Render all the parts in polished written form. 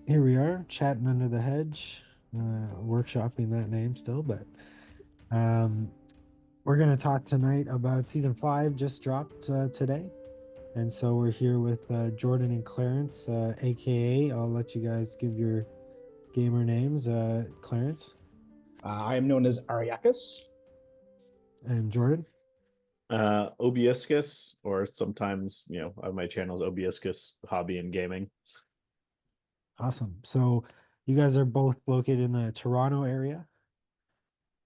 Here we are, chatting under the hedge, workshopping that name still, but um, we're going to talk tonight about season five, just dropped today. And so we're here with Jordan and Clarence, aka, I'll let you guys give your gamer names, Clarence I am known as Ariakas. and Jordan. Obyiscus, or sometimes, on my channel is Obyiscus Hobby and Gaming. Awesome. So you guys are both located in the Toronto area,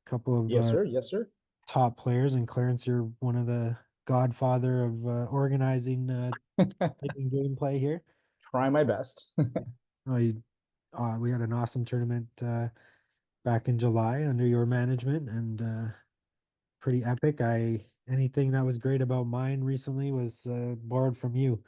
a couple of Yes, sir. Yes, sir. top players, and Clarence, you're one of the godfather of organizing gameplay here. Try my best. Oh, we had an awesome tournament back in July under your management, and pretty epic. I anything that was great about mine recently was borrowed from you.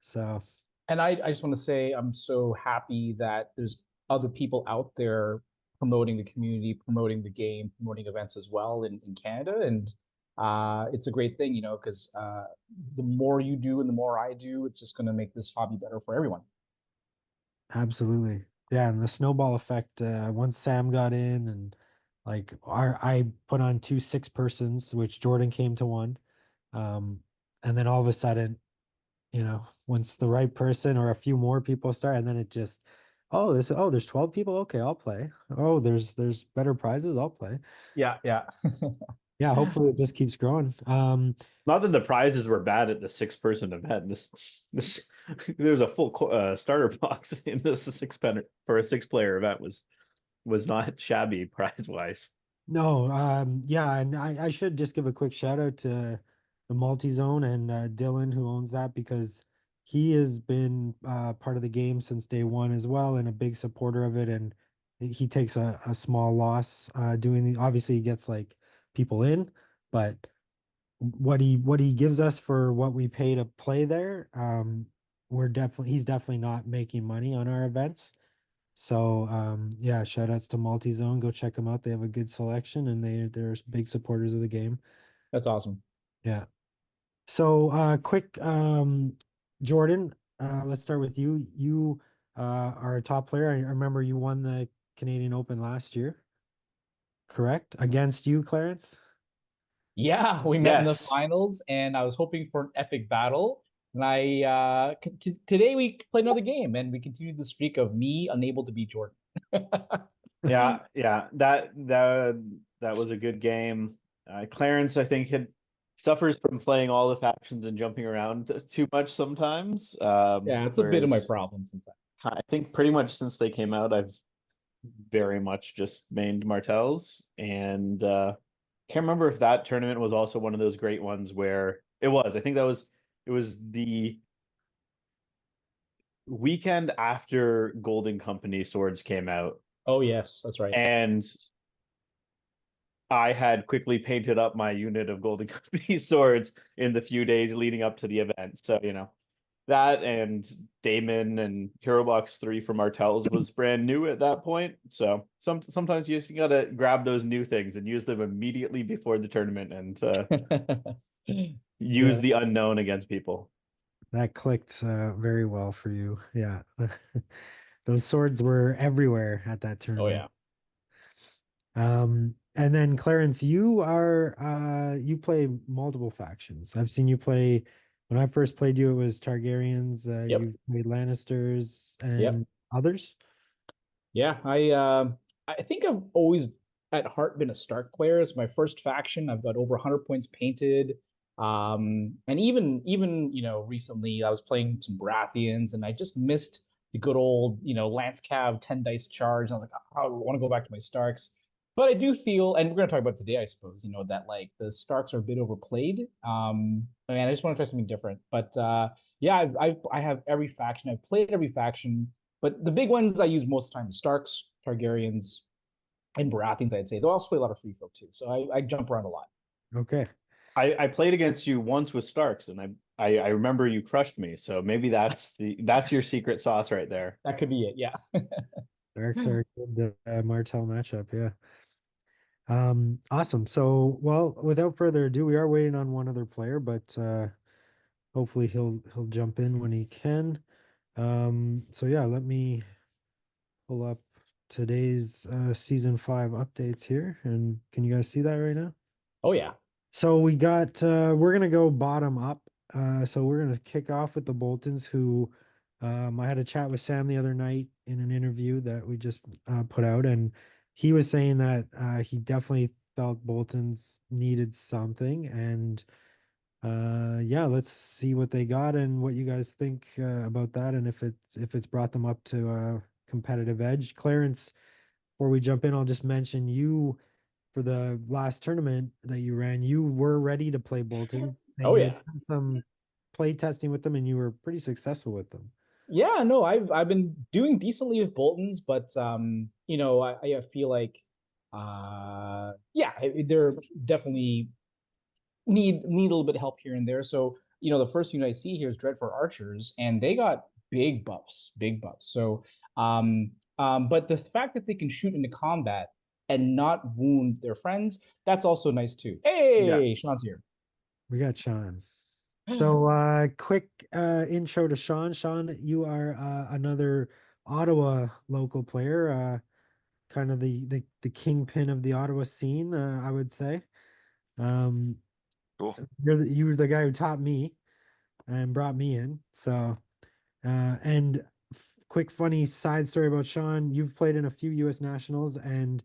So And I just want to say I'm so happy that there's other people out there promoting the community, promoting the game, promoting events as well in Canada. And it's a great thing, because the more you do and the more I do, it's just going to make this hobby better for everyone. absolutely, yeah. And the snowball effect. Once Sam got in, and like I put on two six persons, which Jordan came to one, um, and then all of a sudden, once the right person or a few more people start, and then it just, there's 12 people. Okay, I'll play. Oh, there's better prizes. I'll play. Yeah, yeah. Yeah, hopefully it just keeps growing. Not that the prizes were bad at the six-person event. This there's a full starter box in this for a six-player event was not shabby prize-wise. No, yeah, and I should just give a quick shout out to the multi-zone and Dylan who owns that, because he has been part of the game since day one as well, and a big supporter of it. And he takes a small loss doing obviously he gets like people in, but what he gives us for what we pay to play there, he's definitely not making money on our events. So yeah, shout outs to Multizone. Go check them out. They have a good selection, and they're big supporters of the game. That's awesome. Yeah. So quick, Jordan, let's start with you. You are a top player. I remember you won the Canadian Open last year, correct? Against you, Clarence? Yeah, we met in the Yes. finals, and I was hoping for an epic battle. And today we played another game, and we continued the streak of me unable to beat Jordan. Yeah. That was a good game. Clarence, I think, had suffers from playing all the factions and jumping around too much sometimes. Yeah, it's a bit of my Whereas problem sometimes. I think pretty much since they came out, I've very much just mained Martels, and can't remember if that tournament was also one of those great ones where it was. I think it was the weekend after Golden Company swords came out, Oh yes, that's right. and I had quickly painted up my unit of Golden Company swords in the few days leading up to the event. So, that and Damon and Hero Box 3 from Martell's was brand new at that point. So sometimes you just gotta grab those new things and use them immediately before the tournament and use Yeah, the unknown against people. that clicked very well for you. Yeah. Those swords were everywhere at that Oh tournament. yeah. And then Clarence, you play multiple factions. I've seen you play when I first played you, it was Targaryens, Yep. you've played Lannisters Yep. and others. Yeah. I think I've always at heart been a Stark player. It's my first faction. I've got over 100 points painted. And even recently I was playing some Baratheons, and I just missed the good old Lance Cav 10 dice charge. And I was like, oh, I want to go back to my Starks. But I do feel, and we're going to talk about today, I suppose, that like the Starks are a bit overplayed. I mean, I just want to try something different. But yeah, I have every faction. I've played every faction, but the big ones I use most of the time: Starks, Targaryens, and Baratheons. I'd say they'll also play a lot of free folk too. So I jump around a lot. Okay. I played against you once with Starks, and I remember you crushed me. So maybe that's your secret sauce right there. That could be it. Yeah. Eric's are good Martell matchup, yeah. Awesome. So, well, without further ado, we are waiting on one other player, but hopefully he'll jump in when he can. So yeah, let me pull up today's season 5 updates here, and can you guys see that right now? Oh yeah. So we got we're gonna go bottom up. So we're gonna kick off with the Boltons, who I had a chat with Sam the other night in an interview that we just put out, and he was saying that he definitely felt Boltons needed something, and yeah, let's see what they got and what you guys think about that, and if it's brought them up to a competitive edge. Clarence, before we jump in, I'll just mention you for the last tournament that you ran, you were ready to play Bolton, and Oh you had yeah. done some play testing with them, and you were pretty successful with them. Yeah, no, I've been doing decently with Boltons, but I feel like yeah, they're definitely need a little bit of help here and there. So, the first unit I see here is Dreadfort Archers, and they got big buffs, big buffs. So, but the fact that they can shoot into combat and not wound their friends, that's also nice too. Yeah. Hey, Sean's here. We got Sean. So quick intro to Sean. Sean, you are another Ottawa local player, kind of the kingpin of the Ottawa scene, I would say. Um, Cool. you were the guy who taught me and brought me in. So and quick funny side story about Sean, you've played in a few US Nationals, and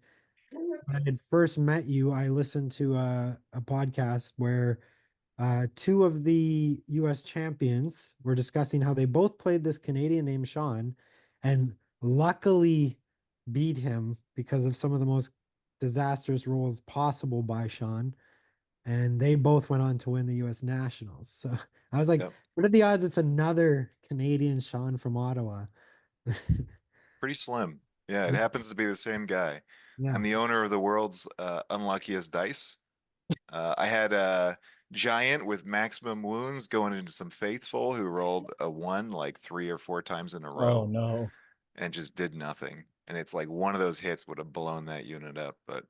when I had first met you, I listened to a podcast where two of the US champions were discussing how they both played this Canadian named Sean and luckily beat him because of some of the most disastrous rolls possible by Sean. And they both went on to win the US Nationals. So I was like, Yep. what are the odds it's another Canadian Sean from Ottawa? Pretty slim. Yeah, it happens to be the same guy. Yeah. I'm the owner of the world's unluckiest dice. I had a giant with maximum wounds going into some faithful who rolled a 1 like 3 or 4 times in a row Oh no. and just did nothing. And it's like one of those hits would have blown that unit up. But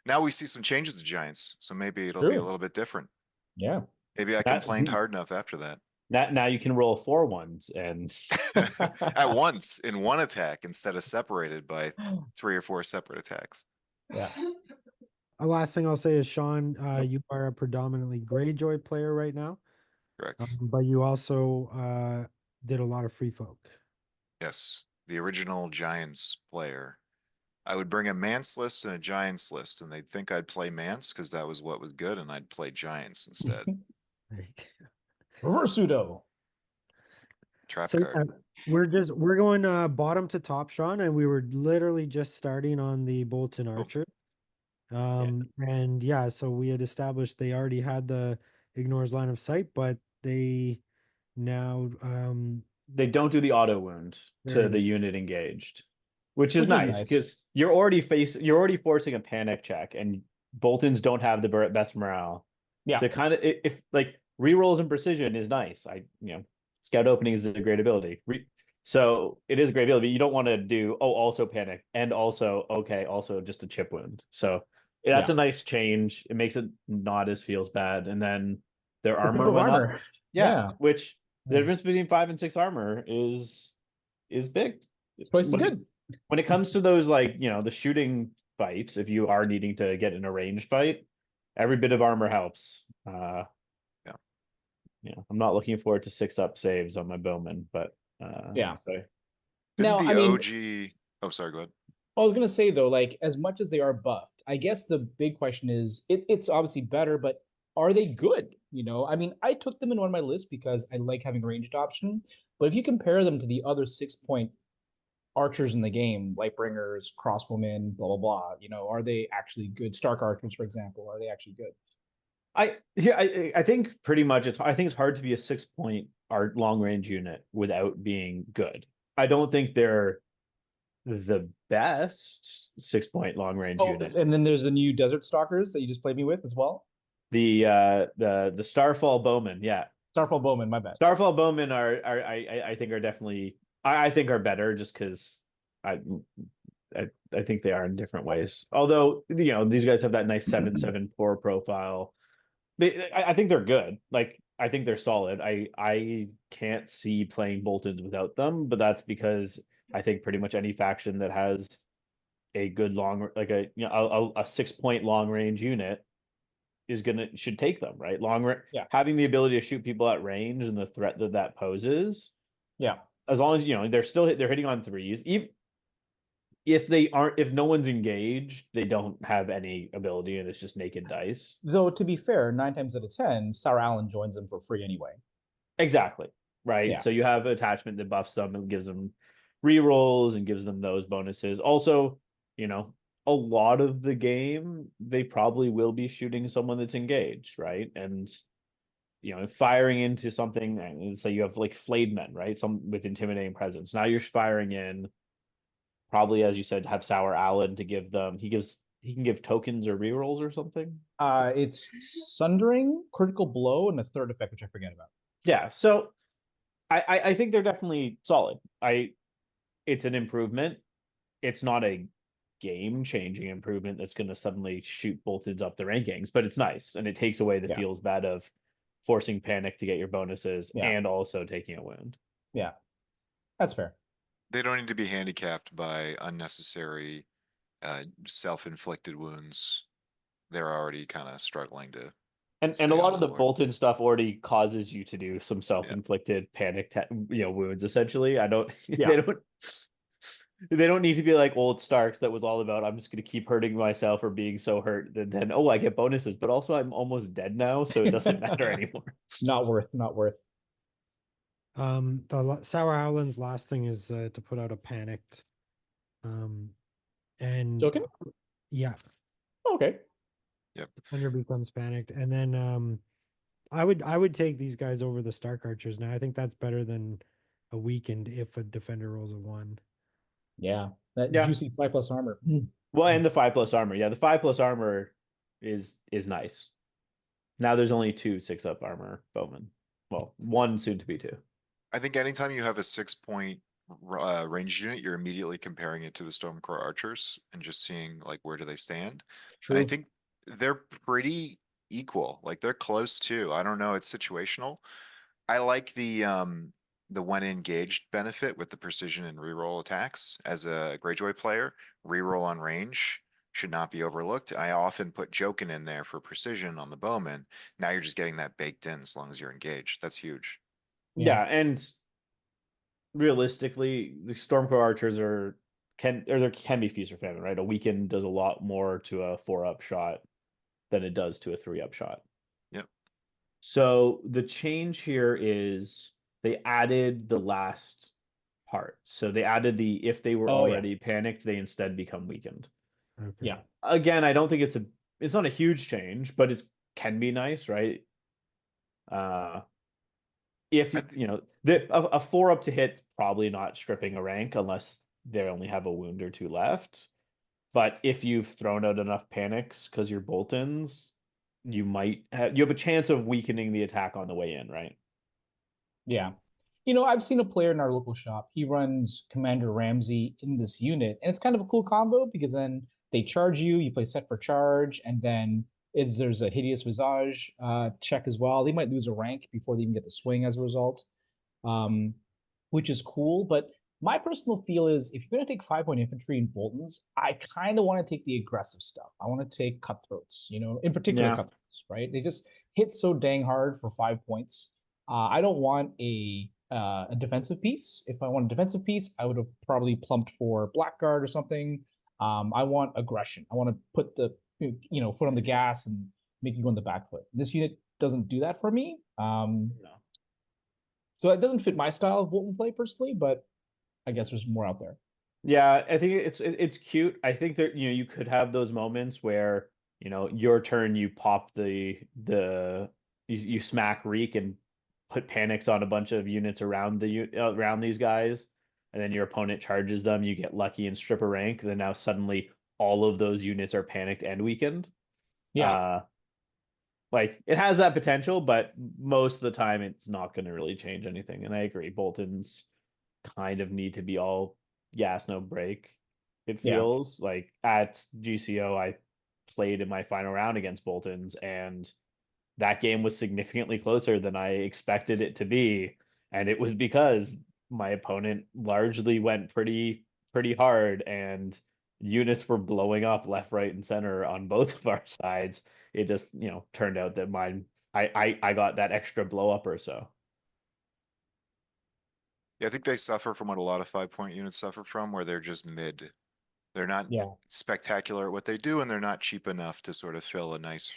now we see some changes to giants, so maybe it'll be a True. little bit different. Yeah. Maybe I That- complained hard enough after that. Now you can roll 4 ones and At once in one attack instead of separated by 3 or 4 separate attacks. Yeah. Last thing I'll say is, Sean, Yep. you are a predominantly Greyjoy player right now, Correct. but you also did a lot of free folk. Yes, the original Giants player. I would bring a Mance list and a Giants list, and they'd think I'd play Mance because that was what was good, and I'd play Giants instead. Reverse pseudo. Trap So card. we're going bottom to top, Sean, and we were literally just starting on the Bolton Archer. And yeah, so we had established they already had the ignores line of sight, but they now they don't do the auto wound Very to the nice. unit engaged, which is Which is nice nice. because you're already forcing a panic check, and Boltons don't have the best morale. Yeah. So kind of if like rerolls and precision is nice. Scout opening is a great ability. So it is a great ability. But you don't want to do also panic and also just a chip wound. So that's Yeah. a nice change. It makes it not as feels bad. And then their The armor pip of went up. armor. Yeah, which the Yeah. difference between 5 and 6 armor is big. Twice as When it- good. When it comes to those the shooting fights, if you are needing to get in a ranged fight, every bit of armor helps. I'm not looking forward to 6-up saves on my bowman, but Yeah. so Didn't Now, the I mean, OG. Oh, sorry, go ahead. I was gonna say though, like as much as they are buffed, I guess the big question is it's obviously better, but are they good? I mean, I took them in one of my lists because I like having a ranged option. But if you compare them to the other 6-point archers in the game, Lightbringers, crossbowmen, blah blah blah, are they actually good? Stark archers, for example, are they actually good? I think pretty much I think it's hard to be a 6-point long range unit without being good. I don't think they're the best 6-point long range unit. And then there's the new Desert Stalkers that you just played me with as well. The Starfall Bowmen, yeah. Starfall Bowmen, my bad. Starfall Bowmen I think are definitely I think are better just because I think they are in different ways. Although these guys have that nice 7/7 profile. I think they're good. Like I think they're solid. I can't see playing Boltons without them, but that's because I think pretty much any faction that has a good long, like a, you know, a 6-point long range unit should take them, right? Yeah. Having the ability to shoot people at range and the threat that that poses, Yeah. as long as, you know, they're hitting on threes. Even if no one's engaged, they don't have any ability and it's just naked dice. Though to be fair, 9 times out of 10, Sour Allen joins them for free anyway. Exactly. Right. Yeah. So you have attachment that buffs them and gives them rerolls and gives them those bonuses. Also, you know, a lot of the game, they probably will be shooting someone that's engaged, right? And, you know, firing into something, and say you have like flayed men, right? Some with intimidating presence. Now you're firing in, probably, as you said, have Sour Allen to give them, he can give tokens or rerolls or something. It's Sundering, Critical Blow, and a third effect, which I forget about. Yeah. So I think they're definitely solid. It's an improvement. It's not a game-changing improvement that's going to suddenly shoot Boltons up the rankings, but it's nice, and it takes away the feels bad of forcing panic to get your bonuses and also taking a wound. Yeah, that's fair. They don't need to be handicapped by unnecessary self-inflicted wounds. They're already kind of struggling to. And a lot of the Bolton stuff already causes you to do some self-inflicted panic, wounds. Essentially, they don't need to be like old Starks that was all about I'm just going to keep hurting myself or being so hurt that then I get bonuses, but also I'm almost dead now, so it doesn't matter anymore. Not worth. The Sour Howland's last thing is to put out a panicked. And token? Yeah. Okay. Yep. Defender becomes panicked, and then I would take these guys over the Stark Archers. Now I think that's better than a weakened if a defender rolls a 1. Yeah, that juicy 5+ armor. Well, and the 5+ armor. Yeah, the 5+ armor is nice. Now there's only 2 6-up armor bowmen. Well, 1 soon to be 2. I think anytime you have a 6-point range unit, you're immediately comparing it to the Stormcore Archers and just seeing like where do they stand. True. And I think they're pretty equal. Like they're close too. I don't know. It's situational. I like the when engaged benefit with the precision and reroll attacks. As a Greyjoy player, reroll on range should not be overlooked. I often put Jokin in there for precision on the bowman. Now you're just getting that baked in as long as you're engaged. That's huge. Yeah, and realistically, the Stormcore Archers there can be feast or famine, right? A weaken does a lot more to a 4-up shot than it does to a 3-up shot. Yep. So the change here is they added the last part. So they added the if they were already panicked, they instead become weakened. Okay. Yeah. Again, I don't think it's not a huge change, but it can be nice, right? If a 4-up to hit, probably not stripping a rank unless they only have a wound or 2 left. But if you've thrown out enough panics because you're Boltons, you have a chance of weakening the attack on the way in, right? Yeah. I've seen a player in our local shop. He runs Commander Ramsey in this unit, and it's kind of a cool combo because then they charge you, you play set for charge, and then if there's a Hideous Visage check as well. They might lose a rank before they even get the swing as a result, which is cool. But my personal feel is if you're going to take 5-point infantry in Boltons, I kind of want to take the aggressive stuff. I want to take Cutthroats, in particular Cutthroats, right? They just hit so dang hard for 5 points. I don't want a defensive piece. If I want a defensive piece, I would have probably plumped for Blackguard or something. I want aggression. I want to put the foot on the gas and make you go on the back foot. This unit doesn't do that for me. No. So it doesn't fit my style of Bolton play personally, but I guess there's more out there. Yeah, I think it's cute. I think that you could have those moments where your turn you pop you smack Reek and put panics on a bunch of units around these guys, and then your opponent charges them. You get lucky and strip a rank. Then now suddenly all of those units are panicked and weakened. Yeah. Like it has that potential, but most of the time it's not going to really change anything. And I agree, Boltons kind of need to be all gas, no break. It feels like at GCO, I played in my final round against Boltons, and that game was significantly closer than I expected it to be. And it was because my opponent largely went pretty hard, and units were blowing up left, right, and center on both of our sides. It just, turned out that I got that extra blow up or so. Yeah, I think they suffer from what a lot of 5-point units suffer from, where they're just mid. They're not Yeah. spectacular at what they do, and they're not cheap enough to sort of fill a nice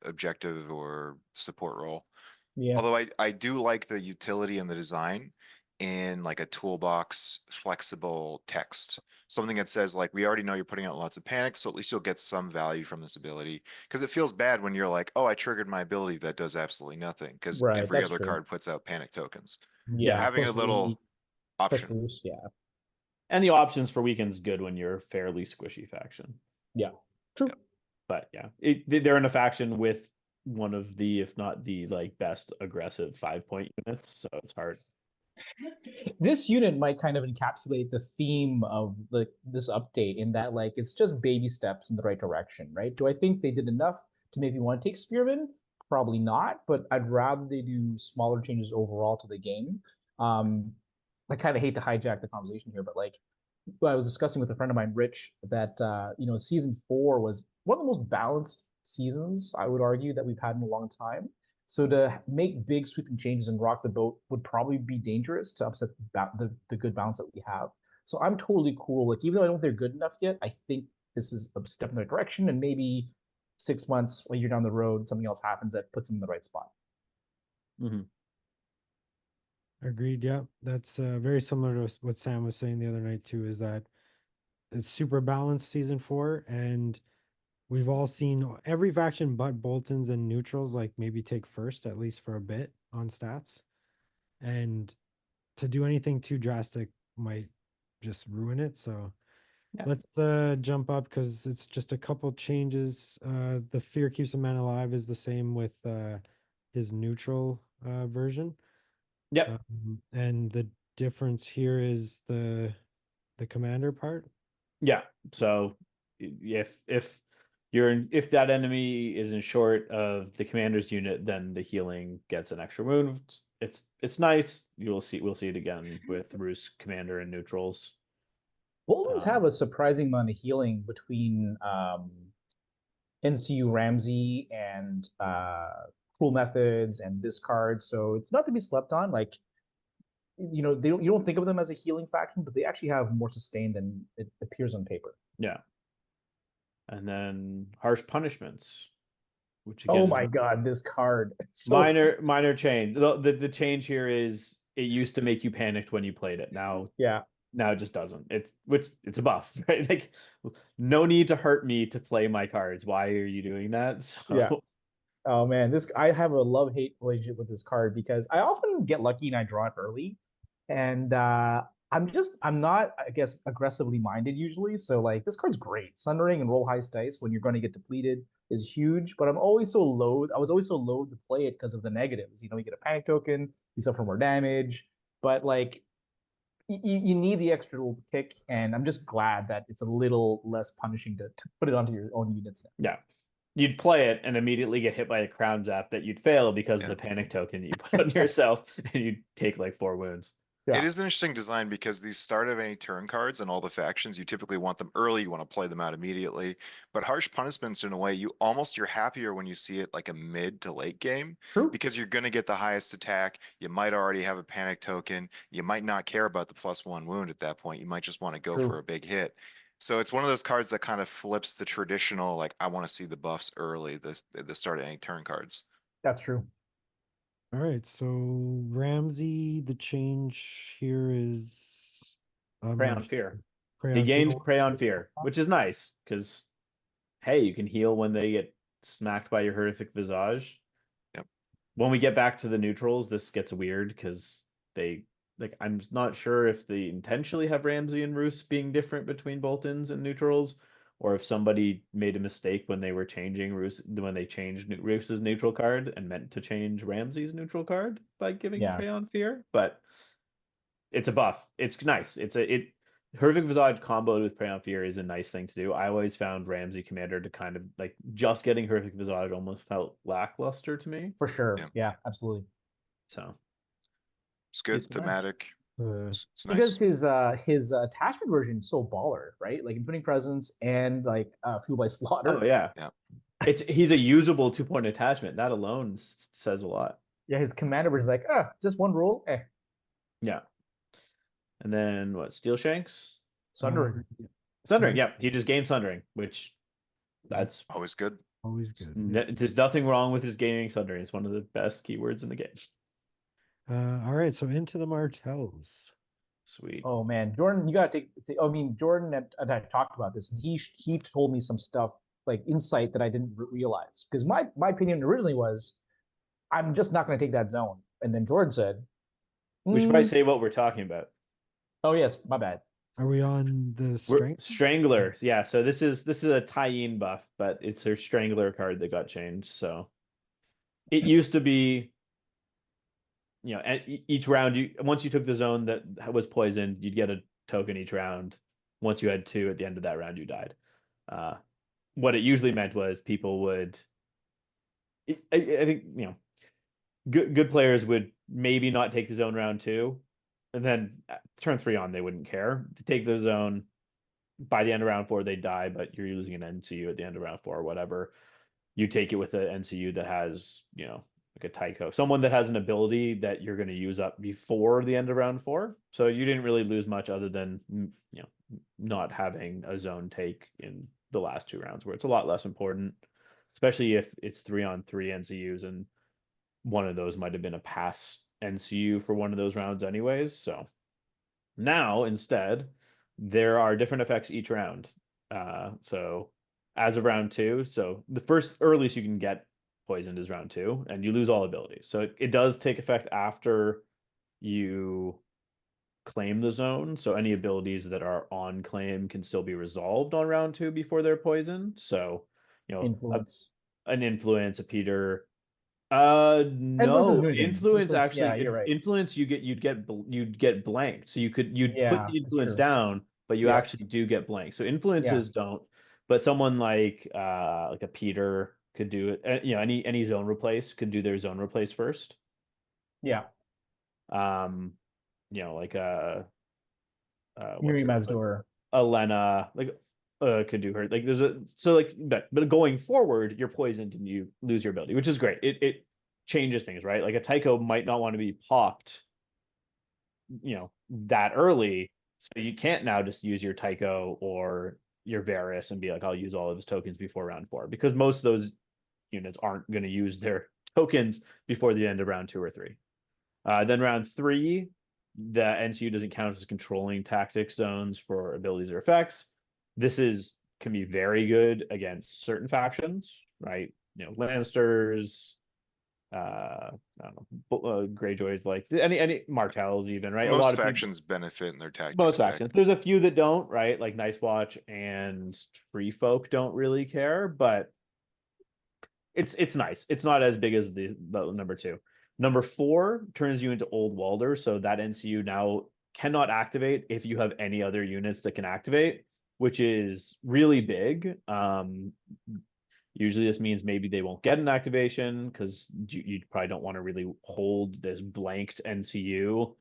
objective or support role. Yeah. Although I do like the utility and the design in like a toolbox flexible text. Something that says like, we already know you're putting out lots of panic, so at least you'll get some value from this ability. Because it feels bad when you're like, oh, I triggered my ability that does absolutely nothing. Because Right. every That's other true. card puts out panic tokens. Yeah. Having a Plus little plus option. Bruce, yeah. And the options for weekend's good when you're a fairly squishy faction. Yeah. True. But yeah, they're in a faction with one of the, if not the like best aggressive 5-point units, so it's hard. This unit might kind of encapsulate the theme of this update, in that like it's just baby steps in the right direction, right? Do I think they did enough to make me want to take Spearman? Probably not, but I'd rather they do smaller changes overall to the game. I kind of hate to hijack the conversation here, but like I was discussing with a friend of mine, Rich, that season 4 was one of the most balanced seasons, I would argue, that we've had in a long time. So to make big sweeping changes and rock the boat would probably be dangerous to upset the good balance that we have. So I'm totally cool. Like, even though I don't think they're good enough yet, I think this is a step in the right direction, and maybe 6 months, a year down the road, something else happens that puts them in the right spot. Mm-hmm. Agreed. Yeah, that's very similar to what Sam was saying the other night too. Is that it's super balanced season 4, and we've all seen every faction but Boltons and neutrals like maybe take first at least for a bit on stats, and to do anything too drastic might just ruin it. So Yeah. let's jump up because it's just a couple changes. The Fear Keeps a Man Alive is the same with his neutral version. Yep. And the difference here is the commander part. Yeah. So if if that enemy isn't short of the commander's unit, then the healing gets an extra wound. It's nice. We'll see it again with Roos commander and neutrals. Boltons have a surprising amount of healing between NCU Ramsey and Cruel Methods and this card, so it's not to be slept on. Like, you don't think of them as a healing faction, but they actually have more sustain than it appears on paper. Yeah. And then harsh punishments, which again, oh my god, this card. So minor change. The change here is it used to make you panicked when you played it. Now it just doesn't. It's a buff, right? Like, no need to hurt me to play my cards. Why are you doing that? So yeah. Oh man, I have a love-hate relationship with this card because I often get lucky and I draw it early, and I'm not, I guess, aggressively minded usually. So like, this card's great. Sundering and roll heist dice when you're going to get depleted is huge, but I was always so loath to play it because of the negatives. You get a panic token, you suffer more damage, but like, you need the extra little kick, and I'm just glad that it's a little less punishing to put it onto your own units now. Yeah. You'd play it and immediately get hit by a crown zap that you'd fail because of the panic token that you put on yourself, and you'd take like 4 wounds. Yeah. It is an interesting design because these start of any turn cards and all the factions, you typically want them early, you want to play them out immediately. But harsh punishments, in a way, you're happier when you see it like a mid to late game. True. Because you're going to get the highest attack. You might already have a panic token. You might not care about the +1 wound at that point. You might just want to go for a big hit. So it's one of those cards that kind of flips the traditional, like, I want to see the buffs early, the start of any turn cards. That's true. All right, so Ramsey, the change here is Prey on Fear. They gained Prey on Fear, which is nice because, hey, you can heal when they get smacked by your horrific visage. Yep. When we get back to the neutrals, this gets weird because I'm not sure if they intentionally have Ramsey and Roos being different between Boltons and neutrals, or if somebody made a mistake when they were changing when they changed Roos's neutral card and meant to change Ramsey's neutral card by giving Prey on Fear. But it's a buff. It's nice. Horrific Visage comboed with Prey on Fear is a nice thing to do. I always found Ramsey Commander to kind of like just getting Horrific Visage almost felt lackluster to me. For sure. Yeah, absolutely. So it's good, thematic. It's Because nice. his attachment version is so baller, right? Like Infinite Presence and like Fuel by Slaughter. Oh yeah. Yeah. He's a usable 2-point attachment. That alone says a lot. Yeah, his commander version is like, just one rule, Yeah. And then what? Steel Shanks? Sundering. Sundering. Yeah, he just gained Sundering, which that's Always good. always good. there's nothing wrong with his gaining Sundering. It's one of the best keywords in the game. All right, so into the Martells. Sweet. Oh man, Jordan, you gotta I mean, Jordan and I talked about this, and he told me some stuff like insight that I didn't realize. Because my opinion originally was, I'm just not gonna take that zone, and then Jordan said, We should probably say what we're talking about. "Oh yes, my bad." Are we on the We're strength? Strangler. Yeah, so this is a tie-in buff, but it's her Strangler card that got changed. So it used to be, at each round, once you took the zone that was poisoned, you'd get a token each round. Once you had 2 at the end of that round, you died. What it usually meant was people would, I think, good players would maybe not take the zone round 2, and then turn 3 on, they wouldn't care to take the zone. By the end of round 4, they die, but you're losing an NCU at the end of round 4 or whatever. You take it with an NCU that has, like a Tycho, someone that has an ability that you're going to use up before the end of round 4. So you didn't really lose much other than, not having a zone take in the last 2 rounds, where it's a lot less important, especially if it's 3-on-3 NCUs, and one of those might have been a pass NCU for one of those rounds anyways. So now instead, there are different effects each round. So as of round 2, so the first earliest you can get poisoned is round 2, and you lose all abilities. So it does take effect after you claim the zone. So any abilities that are on claim can still be resolved on round 2 before they're poisoned. So, Influence. an influence, a Peter. Influence is No, new again. influence Yeah, actually, you're right. influence you'd get blanked. So you'd put Yeah, the that's influence true. down, but you Yeah. actually do get blanked. So influences don't, but someone like a Peter could do it. Any zone replace could do their zone replace first. Yeah. Like Miri what's her, Mazdor. Elena, like could do her, like there's a, so like, but going forward you're poisoned and you lose your ability, which is great. It changes things, right? Like a Tycho might not want to be popped that early, so you can't now just use your Tycho or your Varus and be like, I'll use all of his tokens before round 4, because most of those units aren't going to use their tokens before the end of round 2 or 3. Then round 3, the NCU doesn't count as controlling tactic zones for abilities or effects. This can be very good against certain factions, right? Lannisters, I don't know, Greyjoys, like any Martells even, right? A lot Most of people, factions benefit in their tactics most deck. factions. There's a few that don't, right? Like Nice Watch and FREEFOK don't really care, but it's nice. It's not as big as the number 2. Number 4 turns you into Old Walder, so that NCU now cannot activate if you have any other units that can activate, which is really big. Usually this means maybe they won't get an activation, because you probably don't want to really hold this blanked NCU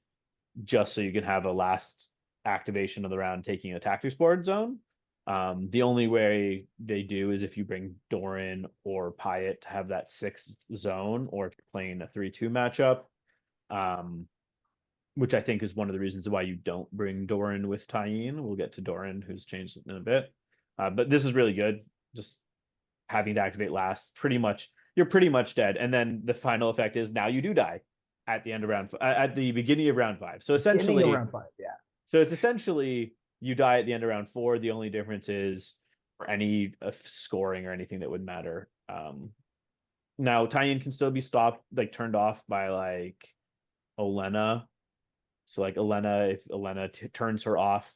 just so you can have a last activation of the round taking a tactics board zone. The only way they do is if you bring Doran or Pyatt to have that 6th zone, or if you're playing a 3-2 matchup, which I think is one of the reasons why you don't bring Doran with Tyene. We'll get to Doran, who's changed in a bit. But this is really good. Just having to activate last, you're pretty much dead. And then the final effect is now you do die at the end of at the beginning of round 5. So essentially, round 5, yeah. So it's essentially you die at the end of round 4. The only difference is for any scoring or anything that would matter. Now Tyene can still be stopped, like turned off by like Olenna. So like Olenna, if Olenna turns her off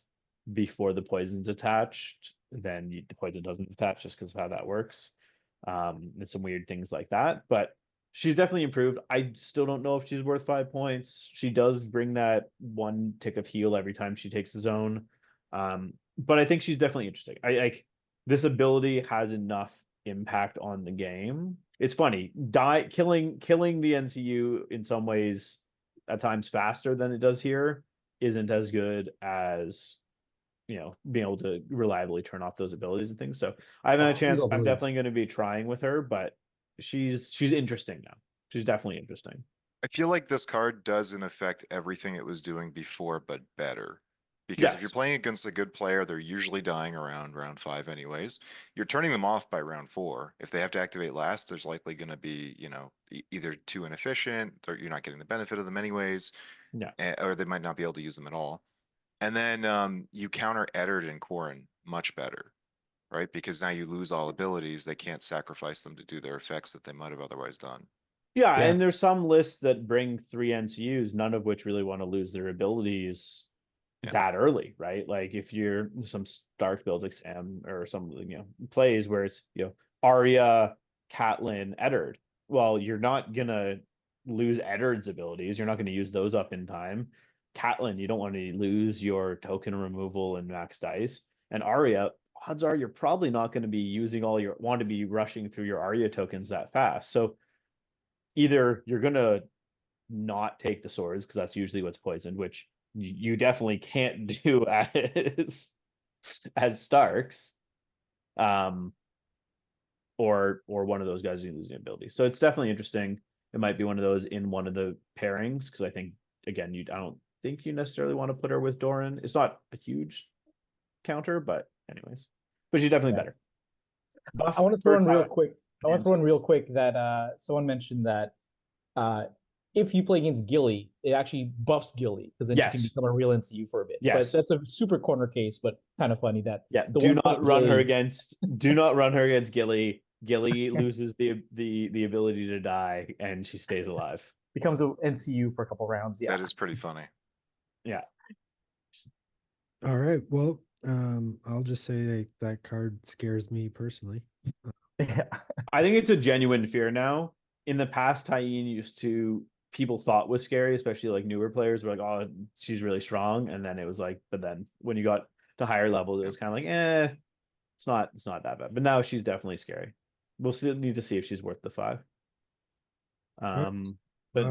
before the poison's attached, then the poison doesn't attach, just because of how that works. And some weird things like that. But she's definitely improved. I still don't know if she's worth 5 points. She does bring that 1 tick of heal every time she takes the zone. But I think she's definitely interesting. I this ability has enough impact on the game. It's funny, killing the NCU in some ways at times faster than it does here isn't as good as, being able to reliably turn off those abilities and things. So I haven't had a chance. I'm definitely going to be trying with her, but she's interesting now. She's definitely interesting. I feel like this card does in effect everything it was doing before, but better. Because if you're Yes. playing against a good player, they're usually dying around round 5 anyways. You're turning them off by round 4. If they have to activate last, there's likely going to be, either too inefficient, or you're not getting the benefit of them anyways, Yeah. or they might not be able to use them at all. And then you counter Eddard and Corrin much better, right? Because now you lose all abilities. They can't sacrifice them to do their effects that they might have otherwise done. Yeah, and there's some lists that bring 3 NCUs, none of which really want to lose their abilities that early, right? Like if you're some Stark builds like Sam or some plays where it's Arya, Catelyn, Eddard. Well, you're not gonna lose Eddard's abilities. You're not gonna use those up in time. Catelyn, you don't want to lose your token removal and max dice. And Arya, odds are you're probably not going to be using want to be rushing through your Arya tokens that fast. So either you're gonna not take the swords because that's usually what's poisoned, which you definitely can't do as Starks, or one of those guys who lose the ability. So it's definitely interesting. It might be one of those in one of the pairings because I think again I don't think you necessarily want to put her with Doran. It's not a huge counter, but anyways, but she's definitely better. I want to throw in real quick. I want to throw in real quick that someone mentioned that if you play against Gilly, it actually buffs Gilly because then she can become a real NCU for a bit. But that's a super corner case, but kind of funny that do not run her against Gilly. Gilly loses the ability to die and she stays alive. Becomes an NCU for a couple rounds. Yeah. That is pretty funny. Yeah. All right. Well, I'll just say that card scares me personally. Yeah. I think it's a genuine fear now. In the past, Tyene people thought was scary, especially like newer players were like, oh, she's really strong. And then it was like, but then when you got to higher levels, it was kind of like, it's not that bad. But now she's definitely scary. We'll still need to see if she's worth the 5. But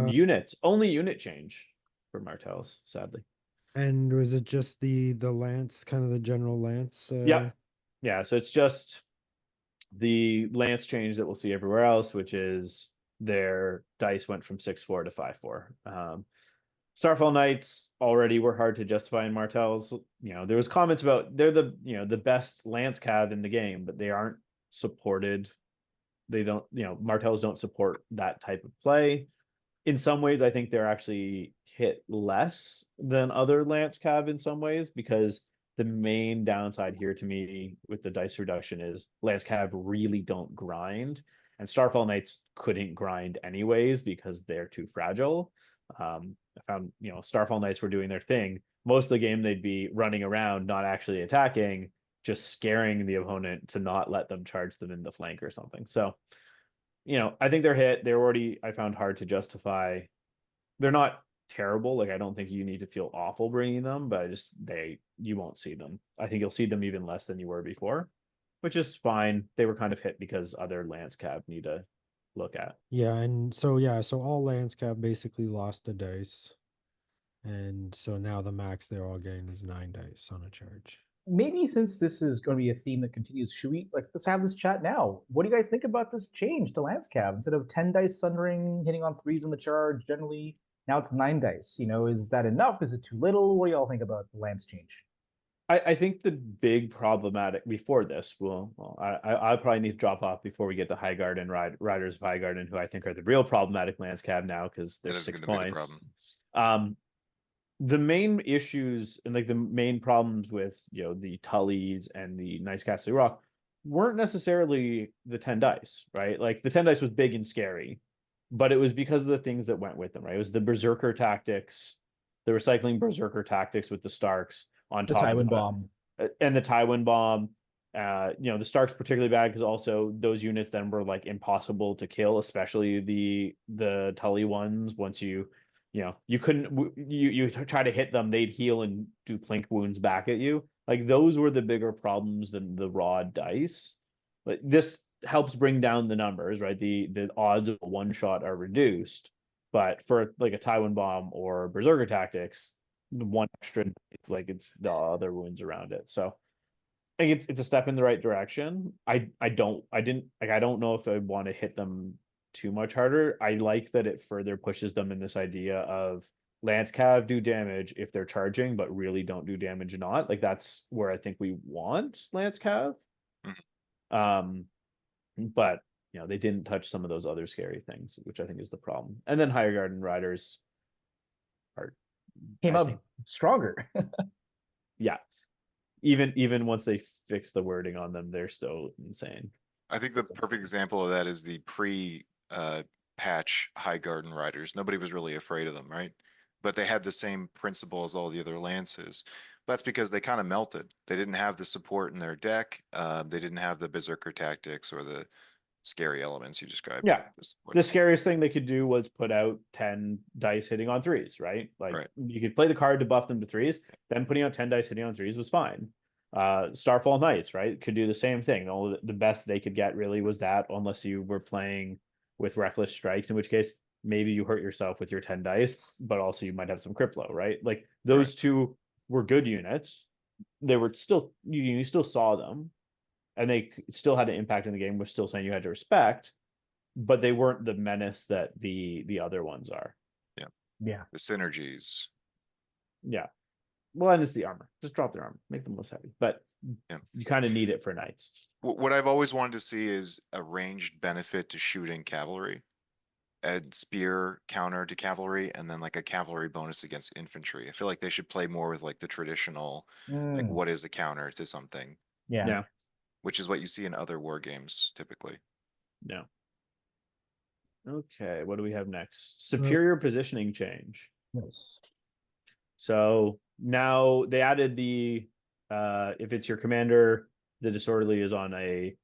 only unit change for Martells, sadly. And was it just the lance, kind of the general lance? Yeah. So it's just the lance change that we'll see everywhere else, which is their dice went from 6/4 to 5/4. Starfall Knights already were hard to justify in Martells. There was comments about they're the best lance cav in the game, but they aren't supported. They don't, Martells don't support that type of play. In some ways, I think they're actually hit less than other lance cav in some ways, because the main downside here to me with the dice reduction is lance cav really don't grind, and Starfall Knights couldn't grind anyways because they're too fragile. I found Starfall Knights were doing their thing most of the game. They'd be running around, not actually attacking, just scaring the opponent to not let them charge them in the flank or something. So I think they're hit. They're already, I found, hard to justify. They're not terrible. Like, I don't think you need to feel awful bringing them, but you won't see them. I think you'll see them even less than you were before, which is fine. They were kind of hit because other lance cav need to look at. Yeah, and so all lance cav basically lost a dice. And so now the max they're all getting is 9 dice on a charge. Maybe since this is going to be a theme that continues, should we let's have this chat now? What do you guys think about this change to lance cav? Instead of 10 dice sundering, hitting on 3s on the charge, generally now it's 9 dice. Is that enough? Is it too little? What do y'all think about the lance change? I think the big problematic before this, I probably need to drop off before we get to Highgarden and Riders of Highgarden, who I think are the real problematic lance cav now because they're 6 points. The main issues and the main problems with the Tullys and the Nice Castle Rock weren't necessarily the 10 dice, right? Like the 10 dice was big and scary, but it was because of the things that went with them, right? It was the berserker tactics, the recycling berserker tactics with the Starks on top of the Tywin bomb, and the Tywin bomb. The Starks particularly bad because also those units then were like impossible to kill, especially the Tully ones. Once you couldn't, you try to hit them, they'd heal and do plink wounds back at you. Like those were the bigger problems than the raw dice. But this helps bring down the numbers, right? The odds of a one shot are reduced. But for like a Tywin bomb or berserker tactics, one extra, it's like it's the other wounds around it. So I think it's a step in the right direction. I don't know if I want to hit them too much harder. I like that it further pushes them in this idea of Lance Cav do damage if they're charging, but really don't do damage not. Like that's where I think we want Lance Cav. But they didn't touch some of those other scary things, which I think is the problem. And then Higher Garden Riders are Came I out think, stronger. yeah. Even once they fix the wording on them, they're still insane. I think the perfect example of that is the patch High Garden Riders. Nobody was really afraid of them, right? But they had the same principle as all the other lances. That's because they kind of melted. They didn't have the support in their deck. They didn't have the berserker tactics or the scary elements you described. Yeah. The scariest thing they could do was put out 10 dice hitting on threes, right? Like you could play the card to buff them to threes, then putting out 10 dice hitting on threes was fine. Starfall Knights, right? Could do the same thing. All the best they could get really was that, unless you were playing with Reckless Strikes, in which case maybe you hurt yourself with your 10 dice, but also you might have some Criplo, right? Like those two were good units. They were still, you still saw them, and they still had an impact in the game. We're still saying you had to respect, but they weren't the menace that the other ones are. Yeah. The synergies. Yeah. Well, and it's the armor. Just drop their armor, make them less heavy. But you kind of need it for knights. What I've always wanted to see is a ranged benefit to shooting cavalry. Add spear counter to cavalry, and then like a cavalry bonus against infantry. I feel like they should play more with like the traditional, like what is a counter to something. Yeah. Which is what you see in other war games typically. Yeah. Okay, what do we have next? Superior positioning change. Yes. So now they added the if it's your commander, the disorderly is on a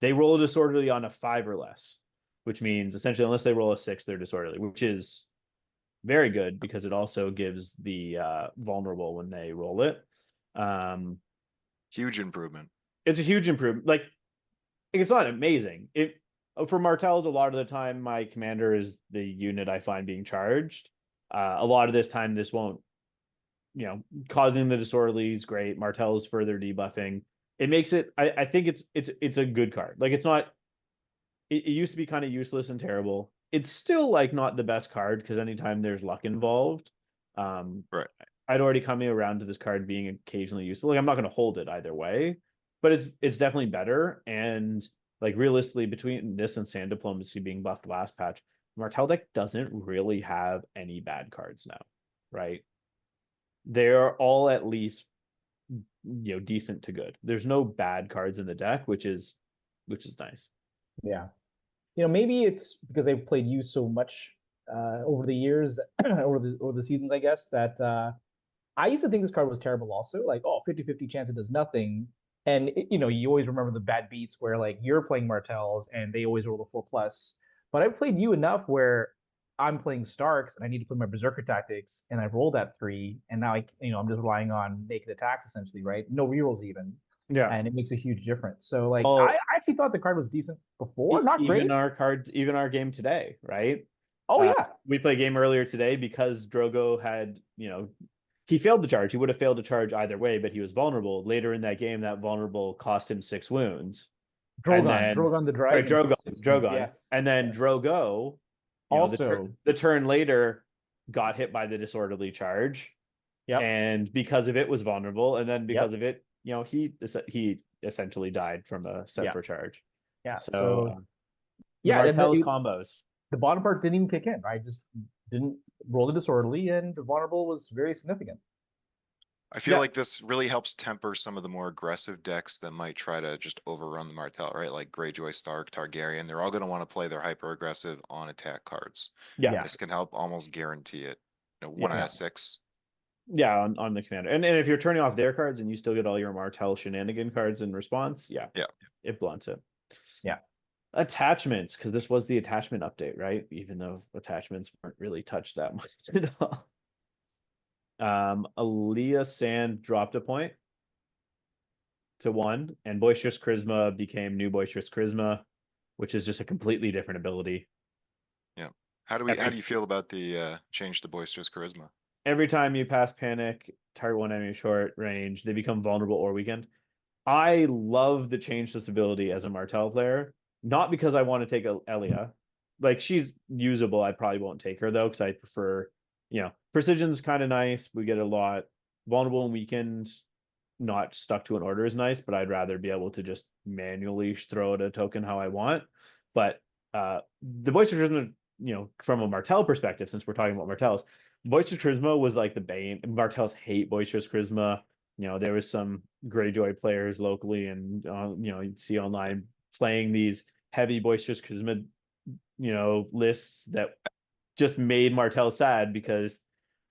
they roll a disorderly on a 5 or less, which means essentially unless they roll a 6, they're disorderly, which is very good because it also gives the vulnerable when they roll it. Huge improvement. It's a huge improvement. Like it's not amazing. For Martells, a lot of the time my commander is the unit I find being charged. A lot of this time this won't, causing the disorderly is great. Martells further debuffing. It makes it, I think it's a good card. Like it's not, it used to be kind of useless and terrible. It's still like not the best card because anytime there's luck involved, Right. I'd already coming around to this card being occasionally useful. Like I'm not going to hold it either way, but it's definitely better. And like realistically, between this and Sand Diplomacy being buffed last patch, Martell deck doesn't really have any bad cards now, right? They're all at least decent to good. There's no bad cards in the deck, which is nice. Yeah. Maybe it's because I've played you so much over the years, over the seasons, I guess, that I used to think this card was terrible also. Like, 50-50 chance it does nothing. And, you always remember the bad beats where, like, you're playing Martells and they always roll a 4+. But I've played you enough where I'm playing Starks and I need to play my Berserker Tactics and I roll that 3. And now, I'm just relying on naked attacks, essentially, right? No rerolls even. Yeah. And it makes a huge difference. So, like, I actually thought the card was decent before. Not great. Even our game today, right? Oh, yeah. We played a game earlier today because Drogo had, he failed the charge. He would have failed to charge either way, but he was vulnerable. Later in that game, that vulnerable cost him 6 wounds. Drogon the Dragon. Drogon. Yes. And then Drogo, also the turn later, got hit by the disorderly charge. Yep. And because of it was vulnerable. And then because of it, he essentially died from a set for charge. Yeah. So Martell's combos. The bottom part didn't even kick in. I just didn't roll the disorderly, and the vulnerable was very significant. I feel like this really helps temper some of the more aggressive decks that might try to just overrun the Martell, right? Like Greyjoy, Stark, Targaryen. They're all going to want to play their hyper aggressive on attack cards. Yeah. This can help almost guarantee it. 1 out of 6. Yeah, on the commander. And if you're turning off their cards and you still get all your Martell shenanigan cards in response, it blunts it. Yeah. Attachments, because this was the attachment update, right? Even though attachments weren't really touched that much at all. Aaliyah Sand dropped a point to 1, and Boisterous Charisma became New Boisterous Charisma, which is just a completely different ability. Yeah. How do you feel about the change to Boisterous Charisma? Every time you pass panic, target one enemy short range, they become vulnerable or weakened. I love the change to this ability as a Martell player, not because I want to take Elia. Like, she's usable. I probably won't take her though, because I prefer, precision's kind of nice. We get a lot. Vulnerable and weakened, not stuck to an order is nice, but I'd rather be able to just manually throw out a token how I want. But the Boisterous Charisma, from a Martell perspective, since we're talking about Martells, Boisterous Charisma was like the bane. Martells hate Boisterous Charisma. There was some Greyjoy players locally, and you'd see online playing these heavy Boisterous Charisma, lists that just made Martell sad because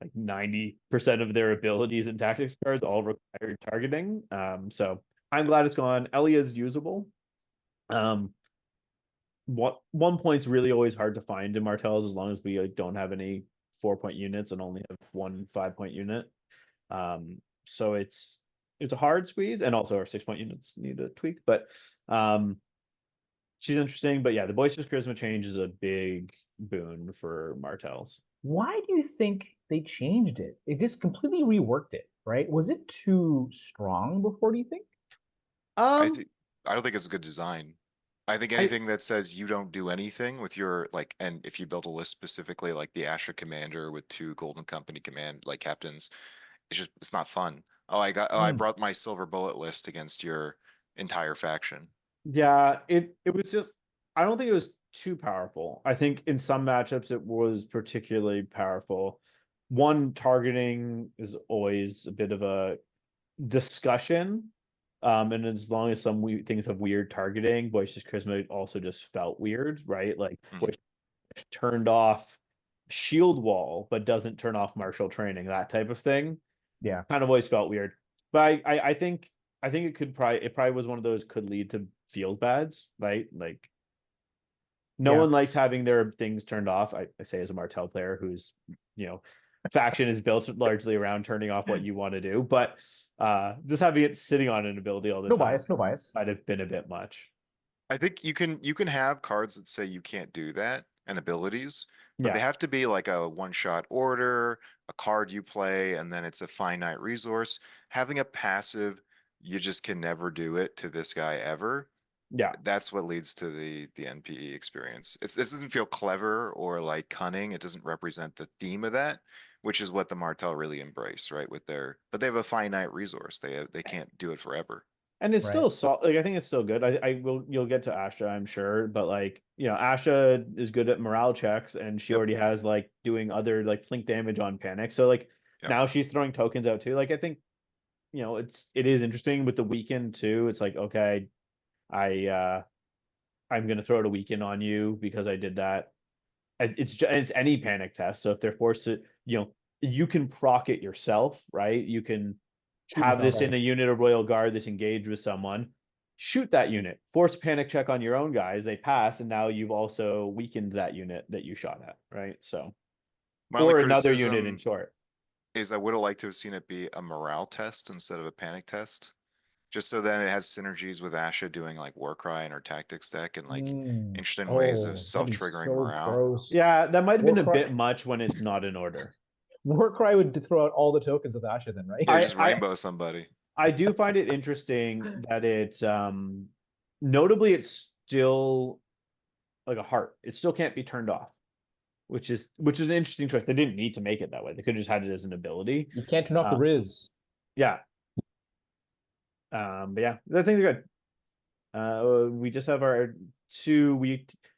like 90% of their abilities and tactics cards all require targeting. So I'm glad it's gone. Elia is usable. One point's really always hard to find in Martells, as long as we don't have any 4-point units and only have one 5-point unit. So it's a hard squeeze, and also our 6-point units need a tweak, but she's interesting. But yeah, the Boisterous Charisma change is a big boon for Martells. Why do you think they changed it? It just completely reworked it, right? Was it too strong before, do you think? I don't think it's a good design. I think anything that says you don't do anything with your, like, and if you build a list specifically like the Asha Commander with 2 Golden Company command like captains, it's not fun. I brought my Silver Bullet list against your entire faction. Yeah, it was just, I don't think it was too powerful. I think in some matchups it was particularly powerful. One, targeting is always a bit of a discussion. And as long as some things have weird targeting, Boisterous Charisma also just felt weird, right? Like, turned off Shield Wall, but doesn't turn off Martial Training, that type of thing. Yeah. Kind of always felt weird. But I think it probably was one of those could lead to field bads, right? Like, no one likes having their things turned off. I say as a Martell player who's, faction is built largely around turning off what you want to do, but just having it sitting on an ability all the time. No bias. Might have been a bit much. I think you can have cards that say you can't do that and abilities, but they Yeah. have to be like a one-shot order, a card you play, and then it's a finite resource. Having a passive, you just can never do it to this guy ever. Yeah. That's what leads to the NPE experience. This doesn't feel clever or like cunning. It doesn't represent the theme of that, which is what the Martell really embrace, right? But they have a finite resource. They can't do it forever. And it's still like, I think it's still good. You'll get to Asha, I'm sure, but like, Asha is good at morale checks, and she already has like doing other like flink damage on panic. So like now she's throwing tokens out too. Like, I think, it is interesting with the weekend too. It's like, okay, I'm gonna throw out a weekend on you because I did that. It's any panic test. So if they're forced to, you can proc it yourself, right? You can have this in a unit of Royal Guard that's engaged with someone, shoot that unit, force a panic check on your own guys, they pass, and now you've also weakened that unit that you shot at, right? So, or another unit in short. Is I would have liked to have seen it be a morale test instead of a panic test, just so that it has synergies with Asha doing like Warcry in her tactics deck and like interesting ways of self-triggering morale. Gross. Yeah, that might have been a bit much when it's not in order. Warcry would throw out all the tokens with Asha then, right? Yeah, just rainbow somebody. I do find it interesting that it's notably it's still like a heart. It still can't be turned off, which is an interesting choice. They didn't need to make it that way. They could have just had it as an ability. You can't turn off the Riz. Yeah. But yeah, I think they're good. We just have our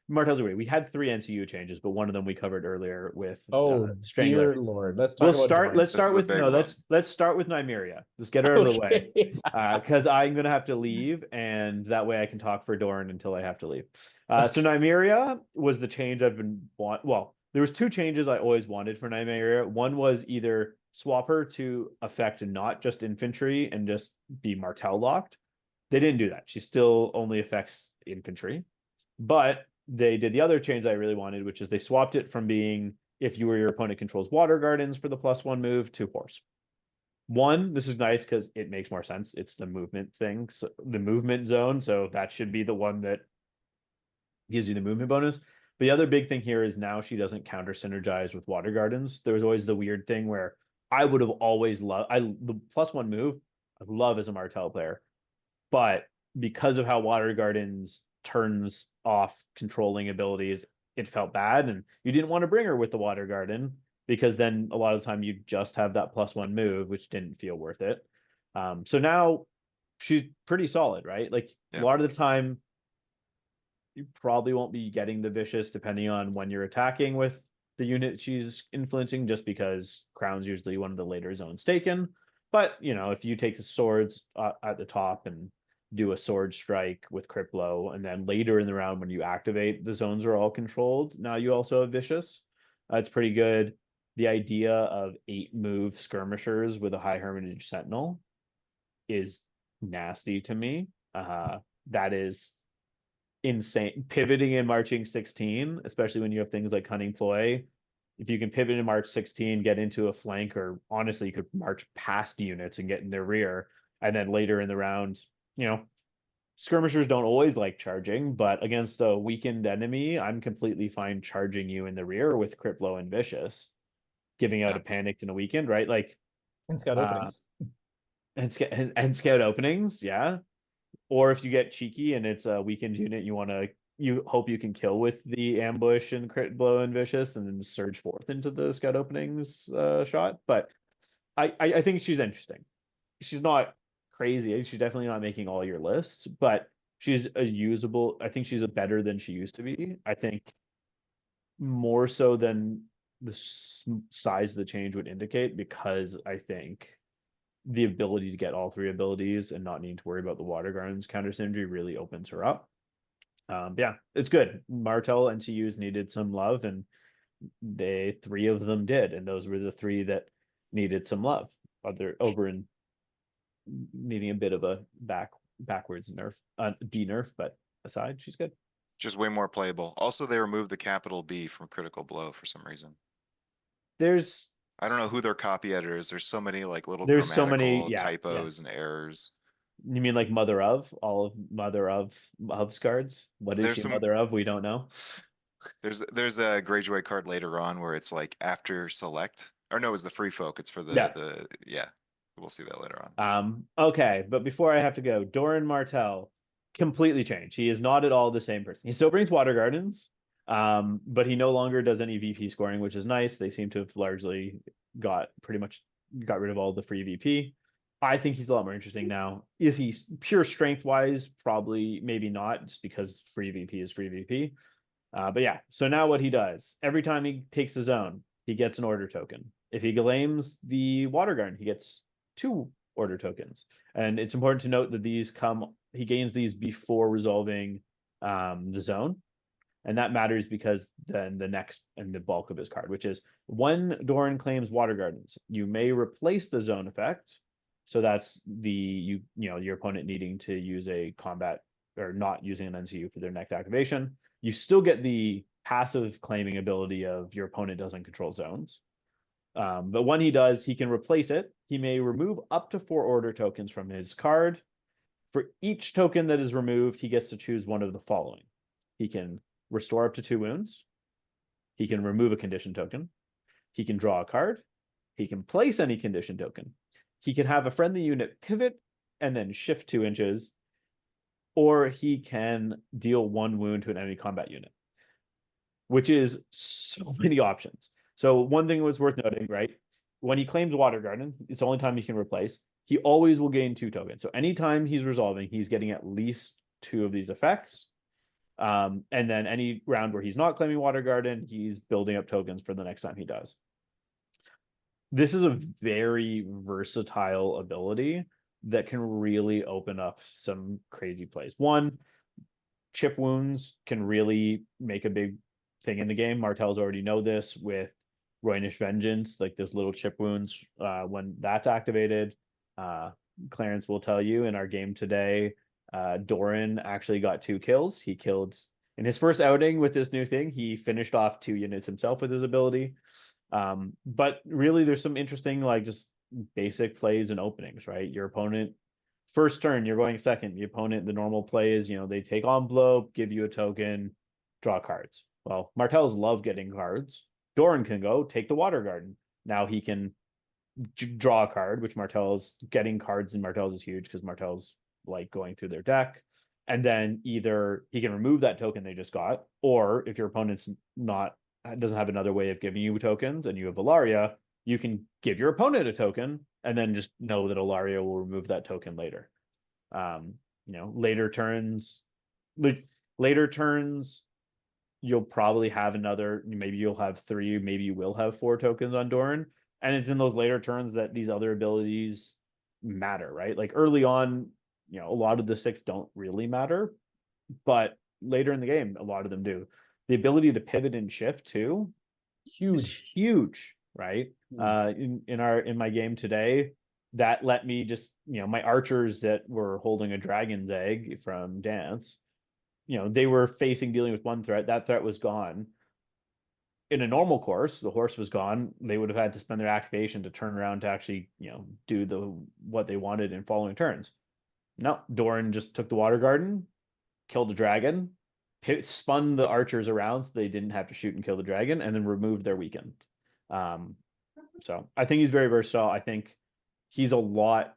Martell's away. We had 3 NCU changes, but one of them we covered earlier with Strangler. Dear Lord. Let's start with Nymeria. Let's get her out of the way. Because I'm gonna have to leave, and that way I can talk for Doran until I have to leave. So Nymeria was the change I've been there was 2 changes I always wanted for Nymeria. One was either swap her to affect not just infantry and just be Martell locked. They didn't do that. She still only affects infantry. But they did the other change I really wanted, which is they swapped it from being if your opponent controls water gardens for the +1 move to horse. This is nice because it makes more sense. It's the movement thing, so the movement zone. So that should be the one that gives you the movement bonus. the other big thing here is now she doesn't counter synergize with Water Gardens. There was always the weird thing where I would have always loved the +1 move. I love as a Martell player, but because of how Water Gardens turns off controlling abilities, it felt bad, and you didn't want to bring her with the Water Garden because then a lot of the time you just have that +1 move, which didn't feel worth it. So now she's pretty solid, right? Like a lot of the time, you probably won't be getting the vicious depending on when you're attacking with the unit she's influencing, just because Crown's usually one of the later zones taken. But you know, if you take the swords at the top and do a sword strike with Criplo, and then later in the round when you activate, the zones are all controlled. Now you also have vicious. It's pretty good. The idea of 8 move skirmishers with a high hermitage sentinel is nasty to me. That is insane. Pivoting in marching 16, especially when you have things like cunning ploy. If you can pivot in March 16, get into a flank, or honestly, you could march past units and get in their rear. And then later in the round, you know, skirmishers don't always like charging, but against a weakened enemy, I'm completely fine charging you in the rear with Criplo and Vicious, giving out a panicked and a weakened, right? Like, And scout openings. And scout openings, yeah. Or if you get cheeky and it's a weakened unit, you hope you can kill with the ambush and crit blow and vicious, and then surge forth into the scout openings shot. But I think she's interesting. She's not crazy. She's definitely not making all your lists, but she's a usable. I think she's a better than she used to be. I think more so than the size of the change would indicate, because I think the ability to get all 3 abilities and not needing to worry about the Water Gardens counter synergy really opens her up. Yeah, it's good. Martell NCUs needed some love, and 3 of them did, and those were the 3 that needed some love. Over in needing a bit of a backwards nerf, de-nerf, but aside, she's good. Just way more playable. Also, they removed the capital B from critical blow for some reason. I don't know who their copy editor is. There's so many like little grammatical typos and errors. You mean like mother of cards? What is she mother of? We don't know. There's a Greyjoy card later on where it's like after select, or no, it's the FREEFOK. It's for the We'll see that later on. Okay, but before I have to go, Doran Martell completely changed. He is not at all the same person. He still brings Water Gardens, but he no longer does any VP scoring, which is nice. They seem to have largely got rid of all the free VP. I think he's a lot more interesting now. Is he pure strength wise? Probably, maybe not, just because free VP is free VP. But yeah, so now what he does, every time he takes a zone, he gets an order token. If he claims the Water Garden, he gets 2 order tokens. And it's important to note that he gains these before resolving the zone. And that matters because then the next and the bulk of his card, which is when Doran claims Water Gardens, you may replace the zone effect. So that's your opponent needing to use a combat or not using an NCU for their next activation. You still get the passive claiming ability of your opponent doesn't control zones. But when he does, he can replace it. He may remove up to 4 order tokens from his card. For each token that is removed, he gets to choose one of the following. He can restore up to 2 wounds. He can remove a condition token. He can draw a card. He can place any condition token. He can have a friendly unit pivot and then shift 2 inches. Or he can deal 1 wound to an enemy combat unit, which is so many options. So one thing was worth noting, right? When he claims Water Garden, it's the only time he can replace. He always will gain 2 tokens. So anytime he's resolving, he's getting at least 2 of these effects. And then any round where he's not claiming Water Garden, he's building up tokens for the next time he does. This is a very versatile ability that can really open up some crazy plays. One, chip wounds can really make a big thing in the game. Martells already know this with Roynish Vengeance, like those little chip wounds. When that's activated, Clarence will tell you in our game today, Doran actually got 2 kills. He killed in his first outing with this new thing. He finished off 2 units himself with his ability. But really, there's some interesting, like, just basic plays and openings, right? Your opponent, first turn, you're going second. The opponent, the normal play is, they take envelope, give you a token, draw cards. Well, Martells love getting cards. Doran can go take the Water Garden. Now he can draw a card, which Martells getting cards in Martells is huge because Martells like going through their deck. And then either he can remove that token they just got, or if your opponent's not doesn't have another way of giving you tokens and you have Ilaria, you can give your opponent a token and then just know that Ilaria will remove that token later. Later turns, later turns, you'll probably have another, maybe you'll have 3, maybe you will have 4 tokens on Doran. And it's in those later turns that these other abilities matter, right? Like early on, a lot of the 6 don't really matter, but later in the game, a lot of them do. The ability to pivot and shift too is huge, right? In my game today, that let me just, my archers that were holding a dragon's egg from Dance, they were dealing with one threat. That threat was gone. In a normal course, the horse was gone. They would have had to spend their activation to turn around to actually, do what they wanted in following turns. No, Doran just took the Water Garden, killed the dragon, spun the archers around so they didn't have to shoot and kill the dragon, and then removed their weekend. So I think he's very versatile. I think he's a lot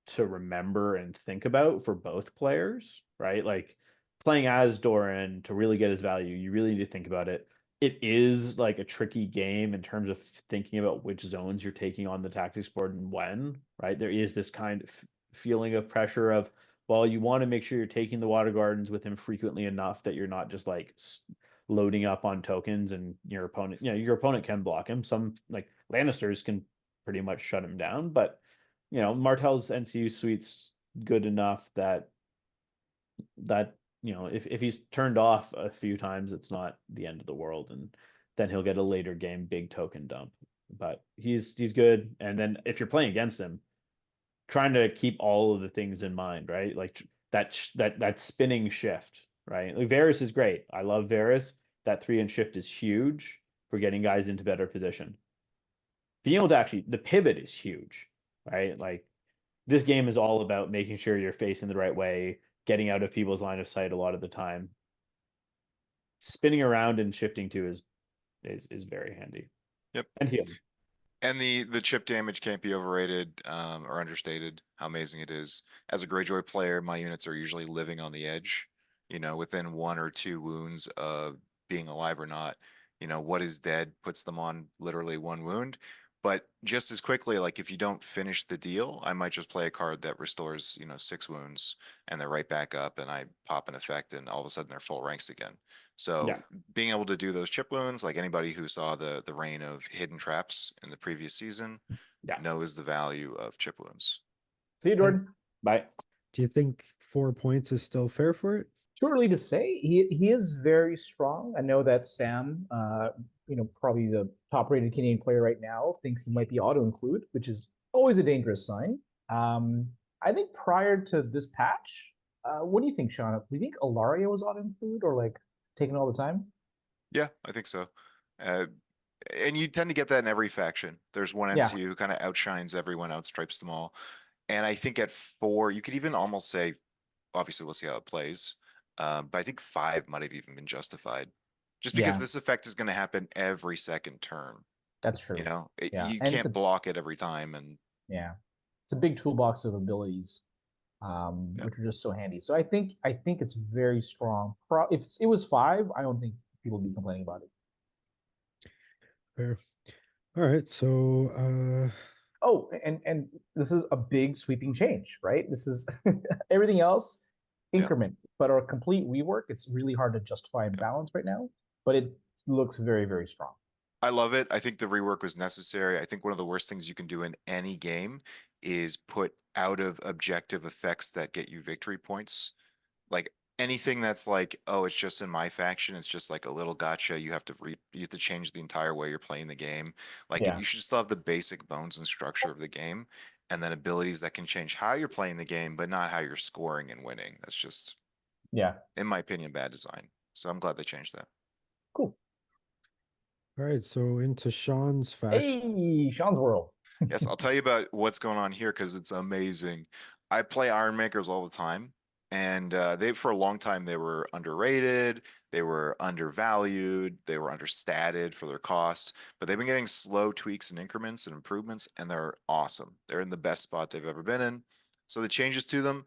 to remember and think about for both players, right? Like playing as Doran to really get his value, you really need to think about it. It is like a tricky game in terms of thinking about which zones you're taking on the tactics board and when, right? There is this kind of feeling of pressure of, well, you want to make sure you're taking the Water Gardens with him frequently enough that you're not just like loading up on tokens and your opponent can block him. Some like Lannisters can pretty much shut him down, but Martell's NCU suite's good enough that if he's turned off a few times, it's not the end of the world, and then he'll get a later game big token dump. But he's good, and then if you're playing against him, trying to keep all of the things in mind, right? Like that spinning shift, right? Like Varys is great. I love Varys. That 3-inch shift is huge for getting guys into better position. Being able to actually, the pivot is huge, right? Like this game is all about making sure you're facing the right way, getting out of people's line of sight a lot of the time. Spinning around and shifting too is very handy. Yep. And healing. And the chip damage can't be overrated or understated how amazing it is. As a Greyjoy player, my units are usually living on the edge, within 1 or 2 wounds of being alive or not. What is dead puts them on literally 1 wound. But just as quickly, like if you don't finish the deal, I might just play a card that restores, 6 wounds and they're right back up and I pop an effect and all of a sudden they're full ranks again. So being able to do those chip wounds, like anybody who saw the reign of hidden traps in the previous season knows the value of chip wounds. See you, Jordan. Bye. Do you think 4 points is still fair for it? Too early to say. He is very strong. I know that Sam, probably the top-rated Canadian player right now, thinks he might be auto-include, which is always a dangerous sign. I think prior to this patch, what do you think, Sean? Do you think Ilaria was auto-include or like taken all the time? Yeah, I think so. And you tend to get that in every faction. There's one NCU who kind of outshines everyone, outstripes them all. And I think at 4, you could even almost say, obviously we'll see how it plays. But I think 5 might have even been justified. Just because this effect is going to happen every second turn. That's true. You can't block it every time. And it's a big toolbox of abilities, which are just so handy. So I think it's very strong. If it was 5, I don't think people would be complaining about it. Fair. All right. So oh, and this is a big sweeping change, right? This is everything else increment, but our complete rework, it's really hard to justify and balance right now, but it looks very, very strong. I love it. I think the rework was necessary. I think one of the worst things you can do in any game is put out of objective effects that get you victory points. Like anything that's like, oh, it's just in my faction, it's just like a little gotcha. You have to change the entire way you're playing the game. Like you should still have the basic bones and structure of the game, and then abilities that can change how you're playing the game, but not how you're scoring and winning. That's just, in my opinion, bad design. So I'm glad they changed that. Cool. All right, so into Sean's faction. Hey, Sean's world. Yes, I'll tell you about what's going on here because it's amazing. I play Iron Makers all the time, and they for a long time they were underrated. They were undervalued, they were understated for their cost, but they've been getting slow tweaks and increments and improvements, and they're awesome. They're in the best spot they've ever been in. So the changes to them,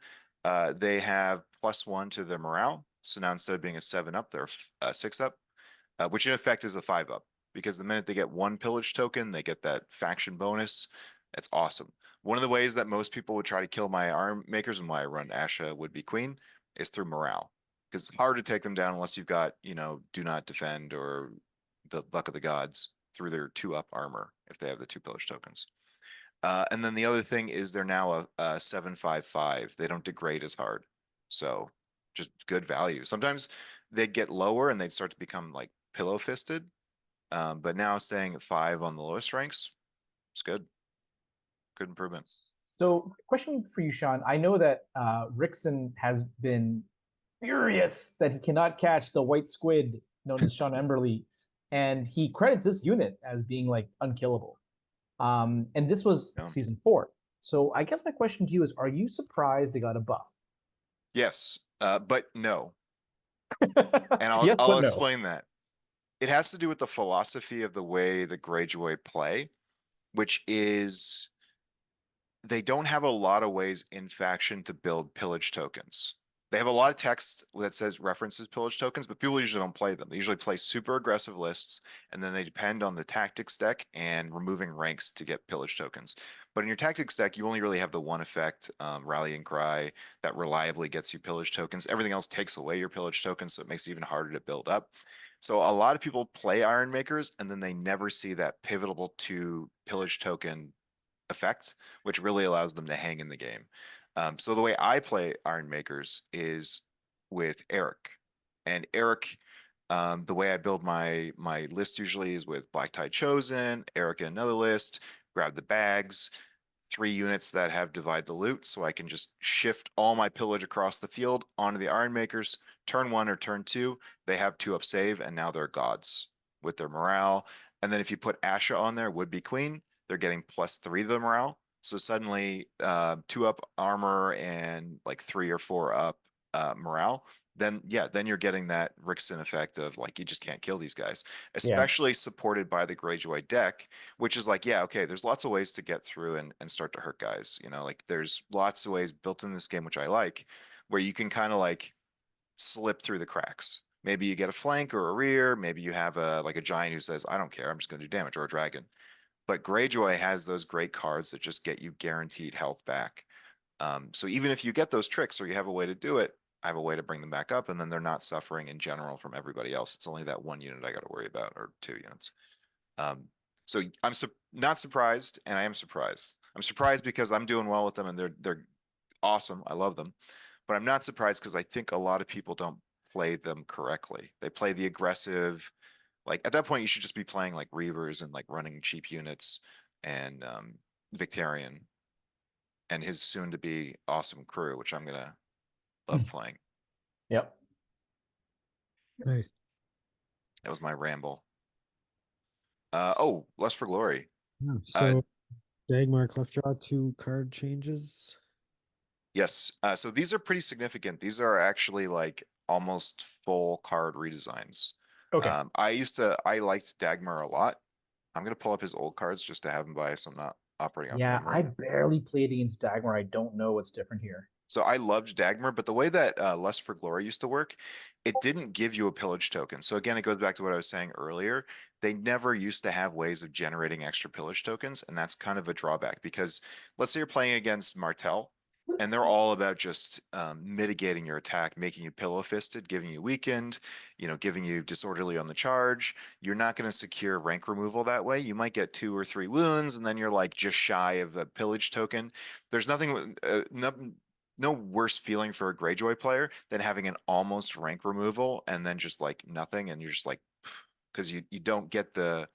they have +1 to their morale. So now instead of being a 7-up, they're a 6-up, which in effect is a 5-up, because the minute they get 1 pillage token, they get that faction bonus. That's awesome. One of the ways that most people would try to kill my arm makers and why I run Asha would be Queen is through morale, because it's hard to take them down unless you've got, do not defend or the luck of the gods through their 2-up armor if they have the 2 pillage tokens. And then the other thing is they're now a 7/5/5. They don't degrade as hard. So just good value. Sometimes they'd get lower and they'd start to become like pillow fisted. But now staying at 5 on the lowest ranks, it's good. Good improvements. So, question for you, Sean. I know that Rickson has been furious that he cannot catch the white squid known as Sean Emberley, and he credits this unit as being like unkillable. And this was season 4. So I guess my question to you is, are you surprised they got a buff? Yes, but no. And Yes, I'll but no. explain that. It has to do with the philosophy of the way the Greyjoy play, which is they don't have a lot of ways in faction to build pillage tokens. They have a lot of text that says references pillage tokens, but people usually don't play them. They usually play super aggressive lists, and then they depend on the tactics deck and removing ranks to get pillage tokens. But in your tactics deck, you only really have the one effect, Rallying Cry, that reliably gets you pillage tokens. Everything else takes away your pillage tokens, so it makes it even harder to build up. So a lot of people play Iron Makers, and then they never see that pivotal to pillage token effect, which really allows them to hang in the game. So the way I play Iron Makers is with Eric. And Eric, the way I build my list usually is with Black Tide Chosen, Eric in another list, grab the bags, 3 units that have divide the loot, so I can just shift all my pillage across the field onto the Iron Makers. Turn 1 or turn 2, they have 2-up save, and now they're gods with their morale. And then if you put Asha on there, would be Queen, they're getting +3 to the morale. So suddenly 2-up armor and like 3 or 4-up morale. Then you're getting that Rickson effect of like you just can't kill these guys, especially supported by the Greyjoy deck, which is like, yeah, okay, there's lots of ways to get through and start to hurt guys. Like there's lots of ways built in this game, which I like, where you can kind of like slip through the cracks. Maybe you get a flank or a rear. Maybe you have a giant who says, I don't care, I'm just going to do damage, or a dragon. But Greyjoy has those great cards that just get you guaranteed health back. So even if you get those tricks or you have a way to do it, I have a way to bring them back up, and then they're not suffering in general from everybody else. It's only that 1 unit I got to worry about, or 2 units. So I'm not surprised, and I am surprised. I'm surprised because I'm doing well with them, and they're awesome. I love them, but I'm not surprised because I think a lot of people don't play them correctly. They play the aggressive. Like at that point, you should just be playing like Reavers and like running cheap units and Victarion and his soon to be awesome crew, which I'm gonna love playing. Yep. Nice. That was my ramble. Lust for Glory. Yeah, so Dagmar Clefjaw, 2 card changes. Yes. So these are pretty significant. These are actually like almost full card redesigns. Okay. I liked Dagmar a lot. I'm gonna pull up his old cards just to have him by, so I'm not operating on memory. I barely played against Dagmar. I don't know what's different here. So I loved Dagmar, but the way that Lust for Glory used to work, it didn't give you a pillage token. So again, it goes back to what I was saying earlier. They never used to have ways of generating extra pillage tokens, and that's kind of a drawback because let's say you're playing against Martell, and they're all about just mitigating your attack, making you pillow fisted, giving you weakened, giving you disorderly on the charge. You're not going to secure rank removal that way. You might get 2 or 3 wounds, and then you're like just shy of a pillage token. There's nothing, no worse feeling for a Greyjoy player than having an almost rank removal and then just like nothing, and you're just like, because you don't get the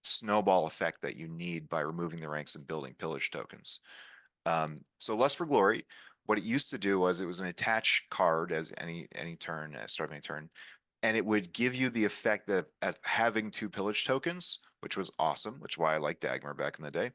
snowball effect that you need by removing the ranks and building pillage tokens. So Lust for Glory, what it used to do was it was an attach card as any turn, start of any turn, and it would give you the effect of having 2 pillage tokens, which was awesome, which is why I liked Dagmar back in the day.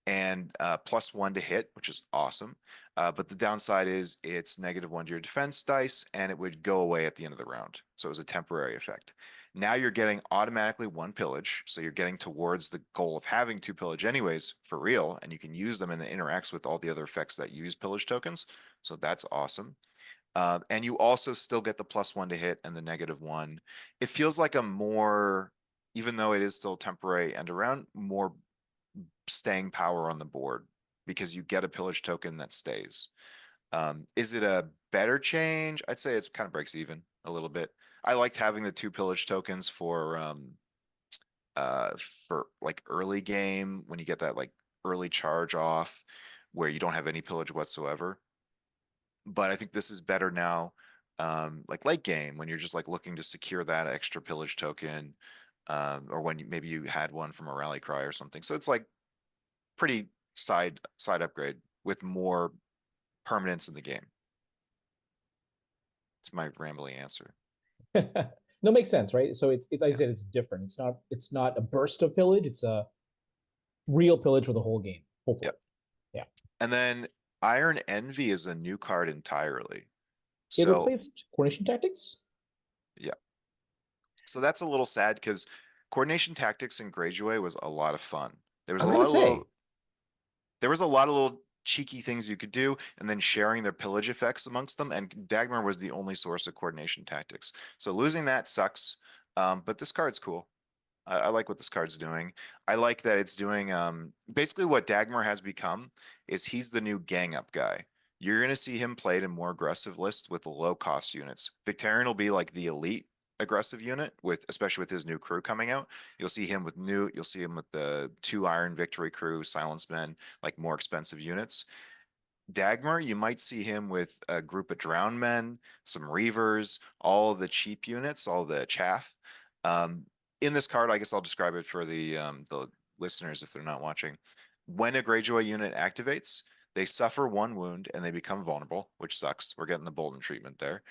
and +1 to hit, which is awesome. But the downside is it's -1 to your defense dice, and it would go away at the end of the round. So it was a temporary effect. Now you're getting automatically 1 pillage, so you're getting towards the goal of having 2 pillage anyways, for real, and you can use them, and it interacts with all the other effects that use pillage tokens. So that's awesome. And you also still get the +1 to hit and the -1. It feels like a more, even though it is still temporary and around, more staying power on the board because you get a pillage token that stays. Is it a better change? I'd say it's kind of breaks even a little bit. I liked having the 2 pillage tokens for like early game when you get that like early charge off where you don't have any pillage whatsoever. But I think this is better now, like late game when you're just like looking to secure that extra pillage token, or when maybe you had one from a rally cry or something. So it's like pretty side upgrade with more permanence in the game. It's my rambly answer. No, makes sense, right? So like I said, it's different. It's not a burst of pillage. It's a real pillage for the whole game. Hopefully. Yep. Yeah. And then Iron Envy is a new card entirely. It So replaced Coordination Tactics. yeah. So that's a little sad because Coordination Tactics in Greyjoy was a lot of fun. There was I was a lot gonna of say. little, there was a lot of little cheeky things you could do, and then sharing their pillage effects amongst them. And Dagmar was the only source of Coordination Tactics. So losing that sucks. But this card's cool. I like what this card's doing. I like that it's doing basically what Dagmar has become is he's the new gang up guy. You're going to see him played in more aggressive lists with the low cost units. Victarion will be like the elite aggressive unit with especially with his new crew coming out. You'll see him with Newt, you'll see him with the 2 Iron Victory crew, Silence Men, like more expensive units. Dagmar, you might see him with a group of Drowned Men, some Reavers, all the cheap units, all the chaff. In this card, I guess I'll describe it for the listeners if they're not watching. When a Greyjoy unit activates, they suffer 1 wound and they become vulnerable, which sucks. We're getting the Bolton treatment there.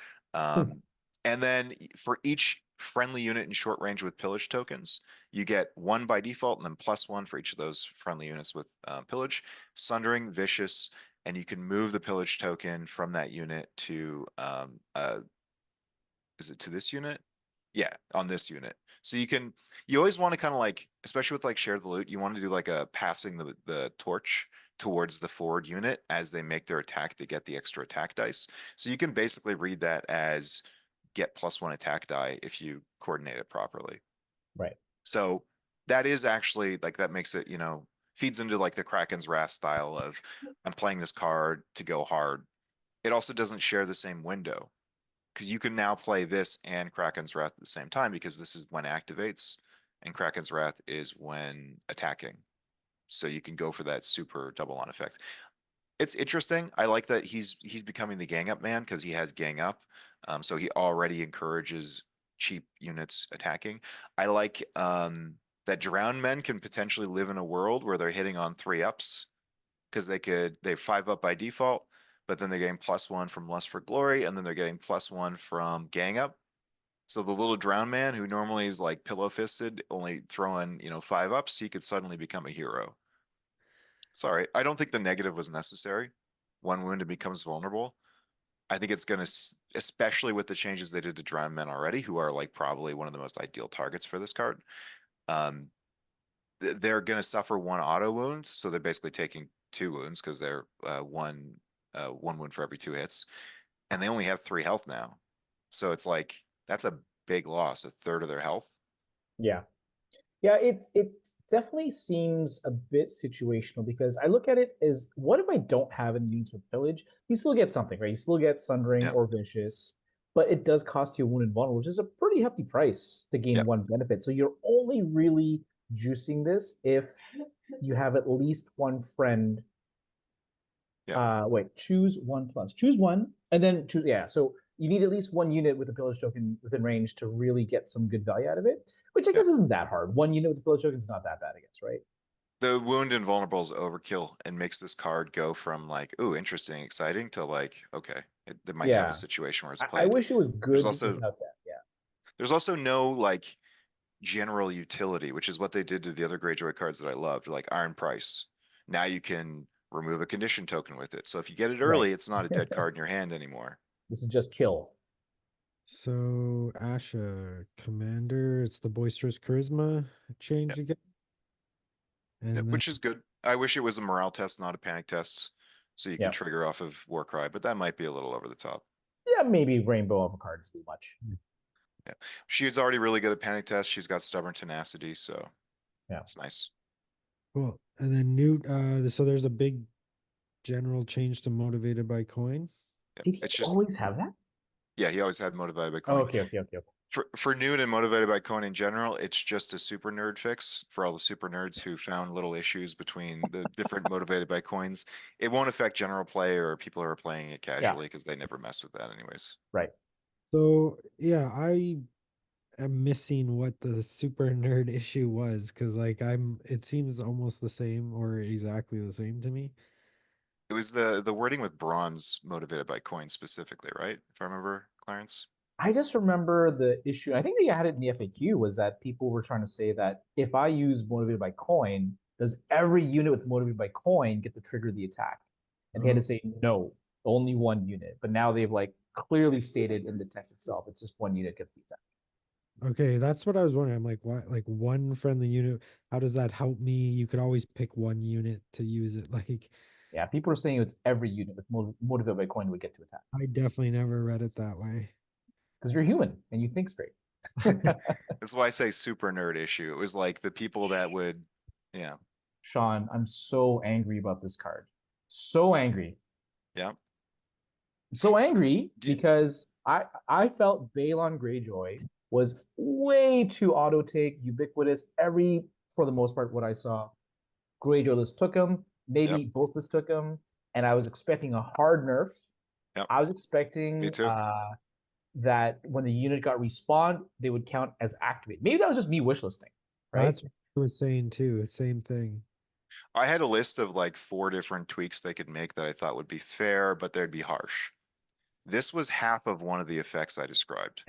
And then for each friendly unit in short range with pillage tokens, you get 1 by default and then +1 for each of those friendly units with pillage, Sundering, Vicious, and you can move the pillage token from that unit to is it to this unit? Yeah, on this unit. So you always want to kind of like, especially with like share the loot, you want to do like a passing the torch towards the forward unit as they make their attack to get the extra attack dice. So you can basically read that as get +1 attack die if you coordinate it properly. Right. So that is actually like that makes it, feeds into like the Kraken's Wrath style of I'm playing this card to go hard. It also doesn't share the same window because you can now play this and Kraken's Wrath at the same time because this is when activates and Kraken's Wrath is when attacking. So you can go for that super double on effect. It's interesting. I like that he's becoming the gang up man because he has gang up. So he already encourages cheap units attacking. I like that Drowned Men can potentially live in a world where they're hitting on 3 ups because they're 5 up by default, but then they're getting +1 from Lust for Glory, and then they're getting +1 from Gang Up. So the little Drowned Man who normally is like pillow fisted, only throwing 5 ups, he could suddenly become a hero. Sorry, I don't think the negative was necessary. 1 wound and becomes vulnerable. I think it's going to, especially with the changes they did to Drowned Men already, who are like probably one of the most ideal targets for this card. They're going to suffer 1 auto wound, so they're basically taking 2 wounds because they're one wound for every 2 hits, and they only have 3 health now. So it's like that's a big loss, 1/3 of their health. Yeah. Yeah, it definitely seems a bit situational because I look at it as what if I don't have any units with pillage? You still get something, right? You still get Sundering Yep. or Vicious, but it does cost you a wound and vulnerable, which is a pretty hefty price to gain Yep. 1 benefit. So you're only really juicing this if you have at least 1 friend. Yep. Wait, choose 1 plus. Choose 1 and then choose, yeah. So you need at least 1 unit with a pillage token within range to really get some good value out of it, which I guess isn't that hard. 1 unit with a pillage token is not that bad, I guess, right? The wound and vulnerable is overkill and makes this card go from like, ooh, interesting, exciting to like, okay, it might have a situation where it's I played. wish it was good also without that. Yeah. There's also no like general utility, which is what they did to the other Greyjoy cards that I loved, like Iron Price. Now you can remove a condition token with it. So if you get it Right. early, it's not a dead card in your hand anymore. This is just kill. So Asha, Commander, it's the Boisterous Charisma change again. And Yep, then, which is good. I wish it was a morale test, not a panic test. So you Yeah. can trigger off of Warcry, but that might be a little over the top. Yeah, maybe Rainbow of a card is too much. Yeah. She's already really good at panic test. She's got stubborn tenacity, so Yeah. it's nice. cool. And then Newt, so there's a big general change to Motivated by Coin. Yep. Did he It's just always have that? yeah, he always had motivated by Oh, coin. okay. For Noon and motivated by coin in general, it's just a super nerd fix for all the super nerds who found little issues between the different motivated by coins. It won't affect general play or people who are playing it casually because they never messed with that anyways. Right. So yeah, I am missing what the super nerd issue was because like it seems almost the same or exactly the same to me. It was the wording with bronze motivated by coin specifically, right? If I remember, Clarence. I just remember the issue. I think they had it in the FAQ was that people were trying to say that if I use motivated by coin, does every unit with motivated by coin get to trigger the attack? And they had to say no, only one unit. But now they've like clearly stated in the text itself, it's just one unit gets the attack. Okay, that's what I was wondering. I'm like, why? Like one friendly unit? How does that help me? You could always pick one unit to use it. Like, Yeah, people are saying it's every unit with motivated by coin would get to attack I definitely never read it that way. because you're human and you think straight. That's why I say super nerd issue. It was like the people that would, yeah. Sean, I'm so angry about this card. So angry. Yeah. So angry Did- because I felt Balon Greyjoy was way too auto take, ubiquitous. For the most part, what I saw, Greyjoy list took him. Maybe both lists took him, and I was expecting a hard nerf. Yep. I was expecting Me too. that when the unit got respawned, they would count as activate. Maybe that was just me wishlisting, right? That's what I was saying too. Same thing. I had a list of like 4 different tweaks they could make that I thought would be fair, but they'd be harsh. This was half of one of the effects I described.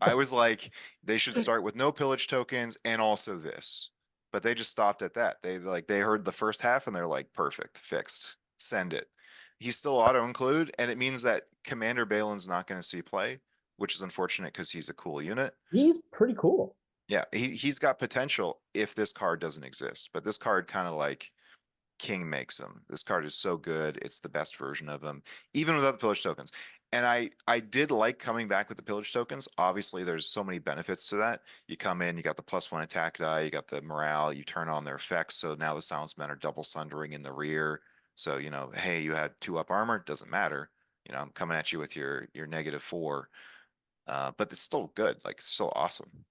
I was like, they should start with no pillage tokens and also this. But they just stopped at that. They heard the first half and they're like, perfect, fixed, send it. He's still auto include, and it means that Commander Balin's not going to see play, which is unfortunate because he's a cool unit. He's pretty cool. Yeah, he's got potential if this card doesn't exist, but this card kind of like King makes him. This card is so good. It's the best version of him, even without the pillage tokens. And I did like coming back with the pillage tokens. Obviously, there's so many benefits to that. You come in, you got the +1 attack die, you got the morale, you turn on their effects. So now the Silence Men are double sundering in the rear. So, you know, hey, you had 2 up armor, doesn't matter. You know, I'm coming at you with your -4. But it's still good. Like, it's still awesome.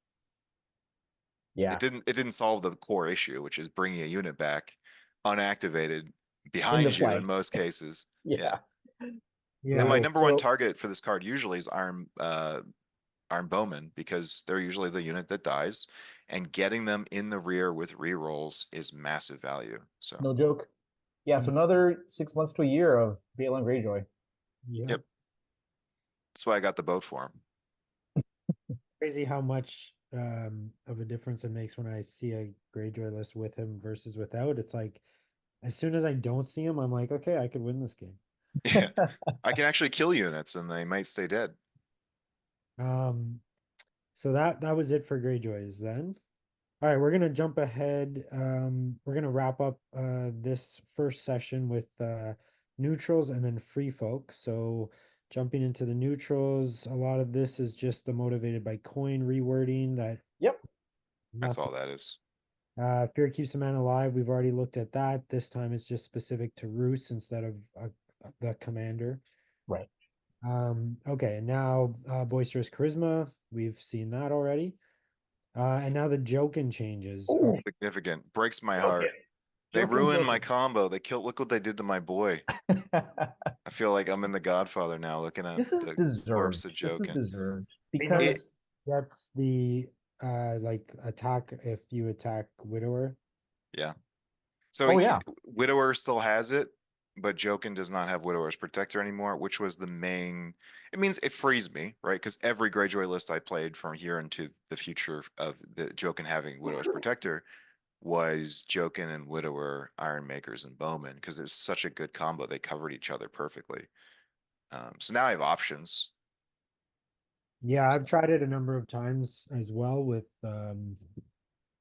Yeah. It didn't solve the core issue, which is bringing a unit back unactivated behind you in most cases. Yeah. Yeah. And my Cool. number one So- target for this card usually is Iron Bowman because they're usually the unit that dies, and getting them in the rear with rerolls is massive value. So No joke. Yeah, so another 6 months to a year of Balon Greyjoy. Yep. That's why I got the boat for him. Crazy how much of a difference it makes when I see a Greyjoy list with him versus without. It's like as soon as I don't see him, I'm like, okay, I could win this game. Yeah. I can actually kill units and they might stay dead. So that was it for Greyjoys then. All right, we're gonna jump ahead. We're gonna wrap up this first session with neutrals and then free folk. So jumping into the neutrals, a lot of this is just the motivated by coin rewording that Yep. That's all that is. Fear keeps a man alive. We've already looked at that. This time it's just specific to Roos instead of the commander. Right. Okay, and now boisterous charisma. We've seen that already. And now the Jokin changes. Ooh. Significant. Breaks my heart. They Jokin, ruined my Jokin. combo. They killed. Look what they did to my boy. I feel like I'm in The Godfather now, looking at This is the deserved. corpse of This is Jokin. deserved I know because that's the like attack if you attack Widower. Yeah. So Oh, yeah. Widower still has it, but Jokin does not have Widower's Protector anymore, which was the main. It means it frees me, right? Because every Greyjoy list I played from here into the future of the Jokin having Widower's Protector was Jokin and Widower, Iron Makers, and Bowman, because it was such a good combo. They covered each other perfectly. So now I have options. Yeah, I've tried it a number of times as well with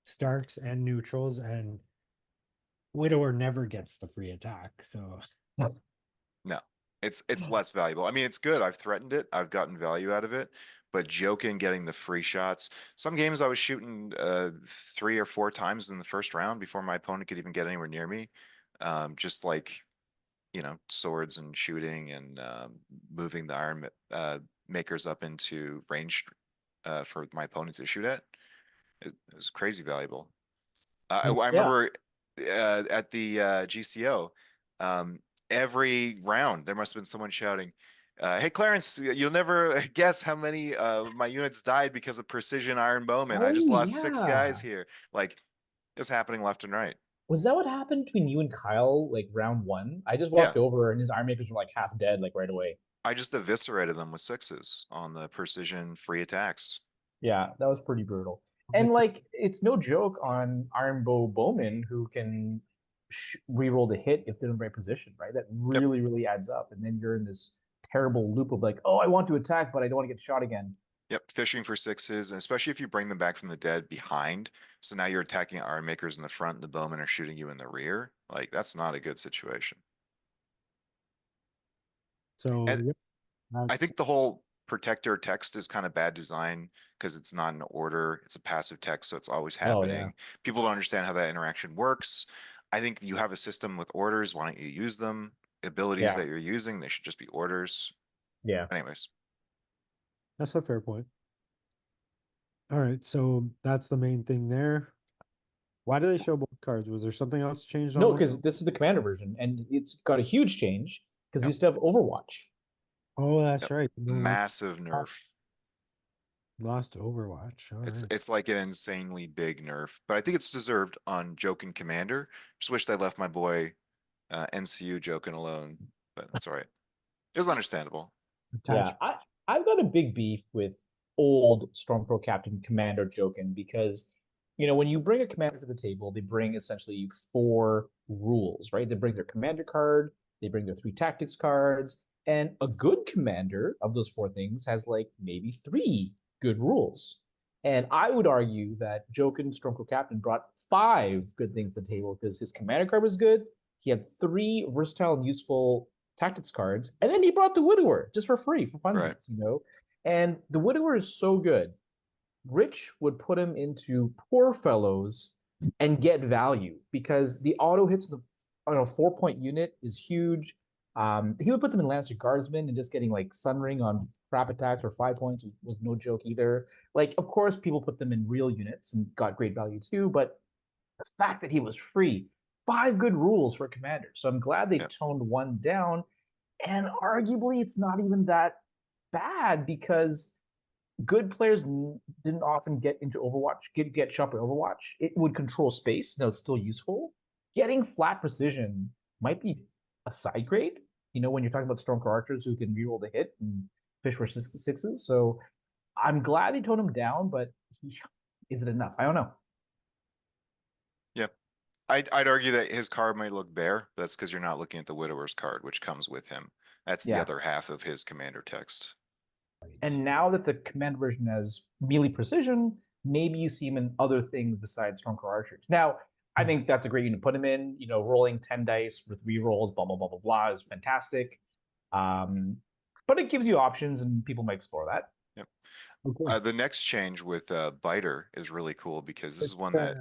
Starks and neutrals, and Widower never gets the free attack. So No, it's less valuable. I mean, it's good. I've threatened it. I've gotten value out of it. But Jokin getting the free shots. Some games I was shooting 3 or 4 times in the first round before my opponent could even get anywhere near me. Just like, you know, swords and shooting and moving the iron makers up into range for my opponent to shoot at. It was crazy valuable. I Yeah. remember at the GCO, every round there must have been someone shouting, "Hey Clarence, you'll never guess how many my units died because of precision iron bowman. I just Oh lost 6 guys yeah. here." Like, it's happening left and right. Was that what happened between you and Kyle, like round one? I just Yeah, walked over and his Iron Makers were like half dead, like right away. I just eviscerated them with 6s on the precision free attacks. Yeah, that was pretty brutal. And like, it's no joke on Iron Bow Bowman, who can reroll the hit if they're in the right position, right? That Yep. really, really adds up. And then you're in this terrible loop of like, oh, I want to attack, but I don't want to get shot again. Yep, fishing for 6s, and especially if you bring them back from the dead behind. So now you're attacking Iron Makers in the front, and the bowmen are shooting you in the rear. Like, that's not a good situation. so And yeah, I think the whole protector text is kind of bad design because it's not an order. It's a passive text, so it's always Oh yeah. happening. People don't understand how that interaction works. I think you have a system with orders. Why don't you use them? Abilities Yeah. that you're using, they should just be orders. Yeah. Anyways, that's a fair point. All right, so that's the main thing there. Why do they show both cards? Was there something else changed on No, one? because this is the commander version, and it's got a huge change because we yep, used to have Overwatch. Oh, that's yep. right. No longer Massive nerf. lost Overwatch. All right. It's like an insanely big nerf, but I think it's deserved on Jokin Commander. Just wish they left my boy NCU Jokin alone, but that's all right. It was understandable. Yeah, Attachment. I've got a big beef with old Stormcrow Captain Commander Jokin because, you know, when you bring a commander to the table, they bring essentially 4 rules, right? They bring their commander card, they bring their 3 tactics cards, and a good commander of those 4 things has like maybe 3 good rules. And I would argue that Jokin Stormcrow Captain brought 5 good things to the table because his commander card was good. He had 3 versatile and useful tactics cards, and then he brought the Widower just for free for funsies, Right. you know. And the Widower is so good. Rich would put him into Poor Fellows and get value because the auto hits on a 4-point unit is huge. He would put them in Lancer Guardsmen, and just getting like Sunring on crap attacks for 5 points was no joke either. Like, of course, people put them in real units and got great value too, but the fact that he was free, 5 good rules for a commander. So I'm glad they Yep. toned one down. And arguably, it's not even that bad because good players didn't often get into Overwatch, get shot by Overwatch. It would control space. No, it's still useful. Getting flat precision might be a side grade. You know, when you're talking about Stormcrow archers who can reroll the hit and fish for 6s. So I'm glad they toned him down, but is it enough? I don't know. Yep. I'd argue that his card might look bare. But that's because you're not looking at the Widower's card, which comes with him. That's the Yeah. other half of his commander text. And now that the command version has melee precision, maybe you see him in other things besides Stormcrow archers. Now, I think that's a great unit to put him in. You know, rolling 10 dice with rerolls, blah, blah, blah, blah, blah is fantastic. But it gives you options and people might explore that. Yep. Okay. The next change with Biter is really cool because this is one that,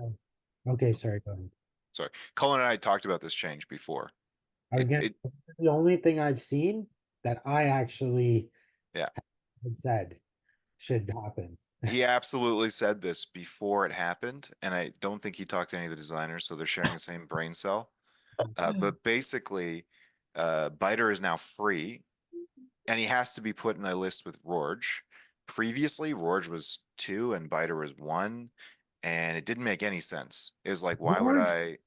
Okay, sorry, go ahead. sorry, Colin and I talked about this change before. I was gonna, the only thing I've seen that I actually Yeah. had said should happen. He absolutely said this before it happened, and I don't think he talked to any of the designers, so they're sharing the same brain cell. But basically, Biter is now free, and he has to be put in a list with Rorge. Previously, Rorge was 2 and Biter was 1, and it didn't make any sense. It was like, why would Rorge I?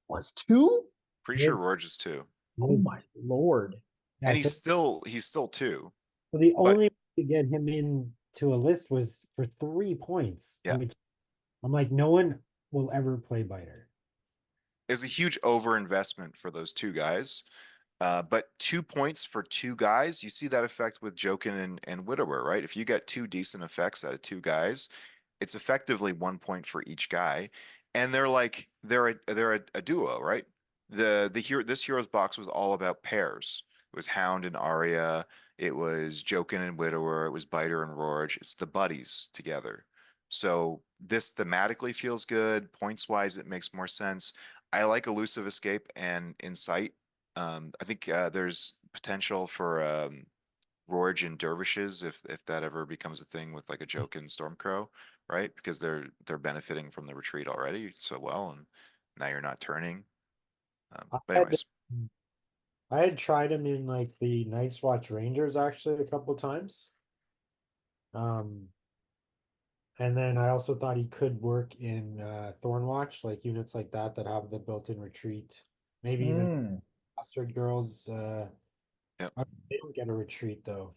Was 2? Pretty sure Rorge is 2, Oh my lord. Yeah, and so, he's still 2. so the But only way to get him into a list was for 3 points. Yeah. Which I'm like, no one will ever play Biter. Is a huge overinvestment for those two guys. But 2 points for two guys, you see that effect with Jokin and Widower, right? If you get two decent effects out of two guys, it's effectively 1 point for each guy. And they're a duo, right? This hero's box was all about pairs. It was Hound and Arya, it was Jokin and Widower, it was Biter and Rorge. It's the buddies together. So this thematically feels good. Points wise, it makes more sense. I like Elusive Escape and Insight. I think there's potential for Rorge and Dervishes if that ever becomes a thing with like a Joke and Stormcrow, right? Because they're benefiting from the retreat already so well, and now you're not turning. But anyways, I had tried him in like the Night's Watch Rangers actually a couple times. And then I also thought he could work in Thornwatch, like units like that that have the built-in retreat. Maybe even Bastard Girls. Yep. They don't get a retreat though.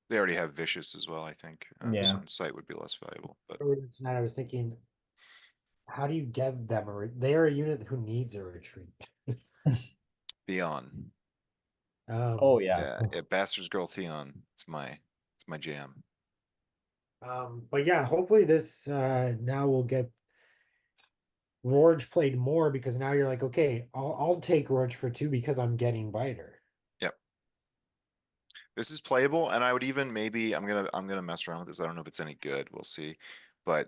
They already have Vicious as well, I think. Yeah. So Insight would be less valuable. But Tonight I was thinking, how do you give them they are a unit who needs a retreat. Theon. Oh Yeah, Bastard's Girl Theon. It's my jam. But yeah, hopefully this now will get Rorge played more, because now you're like, okay, I'll take Rorge for 2 because I'm getting Biter. Yep. This is playable, and I would even maybe I'm gonna mess around with this. I don't know if it's any good. We'll see. But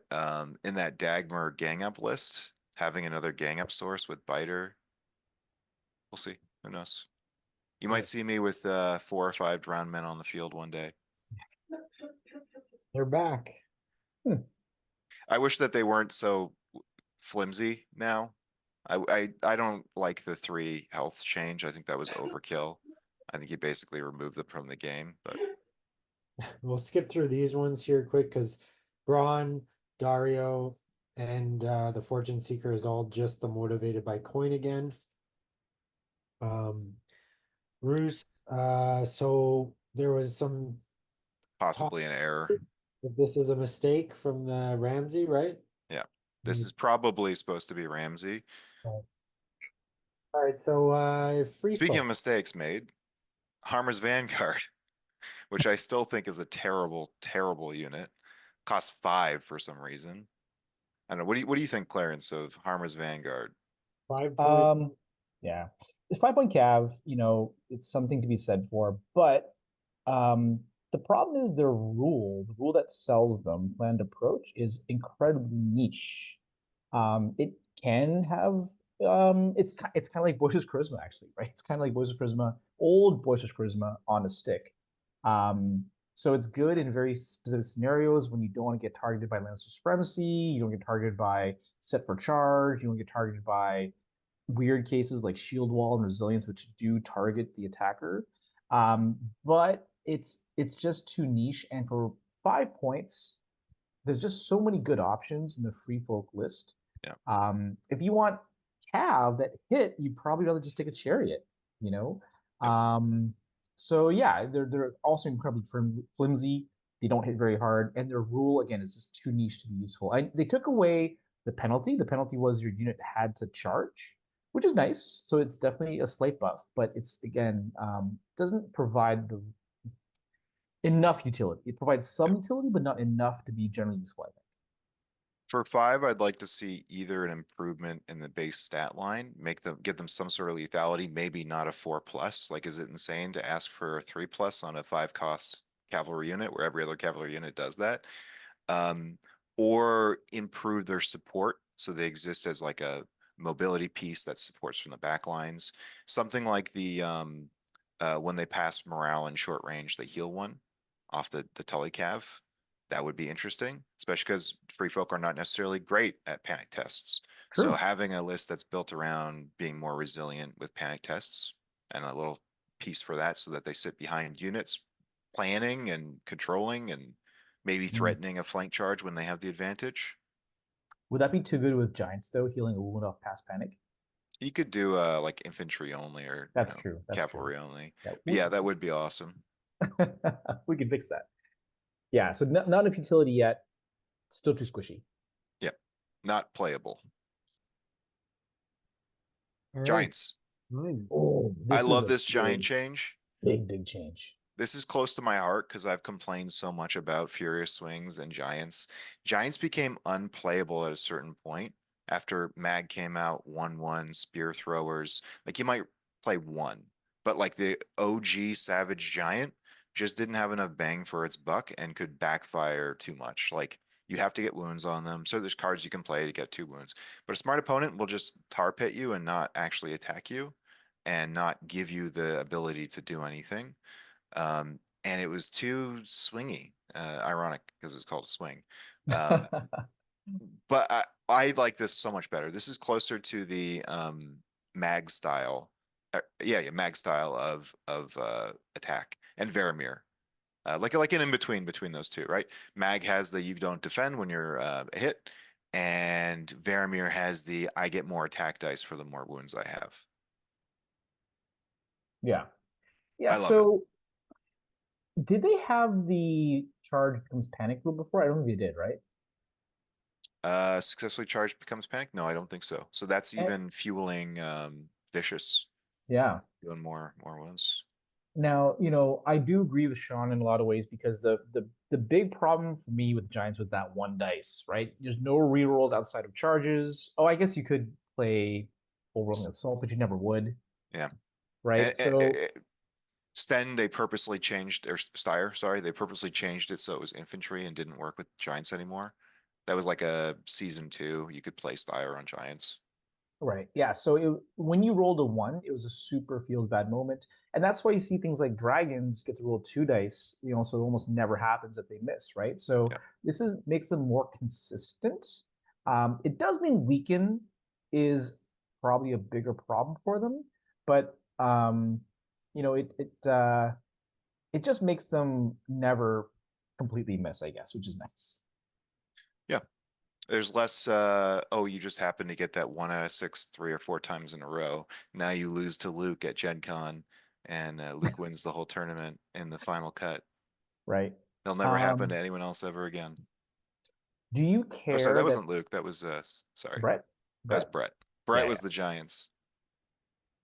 in that Dagmar gang up list, having another gang up source with Biter, we'll see. Who knows? You might see me with 4 or 5 drowned men on the field one day. They're back. I wish that they weren't so flimsy now. I don't like the 3 health change. I think that was overkill. I think he basically removed them from the game, but We'll skip through these ones here quick because Braun, Dario, and the Fortune Seeker is all just the motivated by coin again. Roos, so there was some possibly an error. if this is a mistake from the Ramsey, right? Yeah. This is probably supposed to be Ramsey. All right, so Speaking of FREEFOK. mistakes made, Harmer's Vanguard, which I still think is a terrible, terrible unit. Costs 5 for some reason. I don't know. What do you think, Clarence, of Harmer's Vanguard? 5 point. Yeah. The 5-point cav, it's something to be said for, but the problem is the rule that sells them, planned approach, is incredibly niche. It can have it's kind of like Boisterous Charisma, actually, right? It's kind of like Boisterous Charisma, old Boisterous Charisma on a stick. So it's good in very specific scenarios when you don't want to get targeted by Lannister Supremacy, you don't get targeted by Set for Charge, you don't get targeted by weird cases like Shield Wall and Resilience, which do target the attacker. But it's just too niche, and for 5 points, there's just so many good options in the FREEFOK list. Yeah. If you want cav that hit, you probably rather just take a Chariot, Yep. So yeah, they're also incredibly flimsy. They don't hit very hard, and their rule again is just too niche to be useful. They took away the penalty. The penalty was your unit had to charge, which is nice. So it's definitely a slight buff, but it's again doesn't provide the enough utility. It provides some utility, but not enough to be generally useful, I think. For 5, I'd like to see either an improvement in the base stat line, give them some sort of lethality, maybe not a 4+. Like, is it insane to ask for a 3+ on a 5-cost cavalry unit where every other cavalry unit does that? Or improve their support so they exist as like a mobility piece that supports from the back lines. Something like the when they pass morale in short range, they heal 1 off the Tully Cav. That would be interesting, especially because FREEFOK are not necessarily great at panic tests. True. So having a list that's built around being more resilient with panic tests and a little piece for that so that they sit behind units, planning and controlling and maybe threatening a flank charge when they have the advantage. Would that be too good with Giants, though, healing a wound off past panic? You could do like infantry only or That's true. That's cavalry true. only. Yeah, that would be awesome. We could fix that. Yeah, so not enough utility yet. Still too squishy. Yep. Not playable. All right. Giants. Fine. Oh, I this is love a this giant big, change. big change. This is close to my heart because I've complained so much about Furious Swings and Giants. Giants became unplayable at a certain point after Mag came out 1/1 spear throwers. Like you might play one, but like the OG Savage Giant just didn't have enough bang for its buck and could backfire too much. Like you have to get wounds on them. So there's cards you can play to get 2 wounds. But a smart opponent will just tar pit you and not actually attack you and not give you the ability to do anything. And it was too swingy. Ironic because it's called a swing. Um, but I like this so much better. This is closer to the mag style. Yeah, mag style of attack and Varamir. Like an in between those two, right? Mag has the you don't defend when you're hit, and Varamir has the I get more attack dice for the more wounds I have. Yeah. Yeah. I love it. So did they have the charge becomes panic rule before? I don't think they did, right? Successfully charged becomes panic? No, I don't think so. So that's even fueling vicious, Yeah. doing more wounds. Now, I do agree with Sean in a lot of ways because the big problem for me with Giants was that one dice, right? There's no rerolls outside of charges. Oh, I guess you could play Overwhelming Assault, but you never would. Yeah. Right. So Sten, they purposely changed, or Styre, sorry, they purposely changed it so it was infantry and didn't work with Giants anymore. That was like a season 2. You could play Styre on Giants. right. Yeah. So when you rolled a 1, it was a super feels bad moment. And that's why you see things like dragons get to roll 2 dice, so it almost never happens that they miss, right? So Yeah. this makes them more consistent. It does mean weaken is probably a bigger problem for them, but it just makes them never completely miss, I guess, which is nice. Yeah. There's less, oh, you just happen to get that 1 out of 6, 3 or 4 times in a row. Now you lose to Luke at Gen Con, and Luke wins the whole tournament in the final cut. Right. It'll never happen to anyone else ever again. Do you Oh, care sorry, that that wasn't Luke. That was, sorry. Brett? That was Brett. Brett Yeah, was the Giants.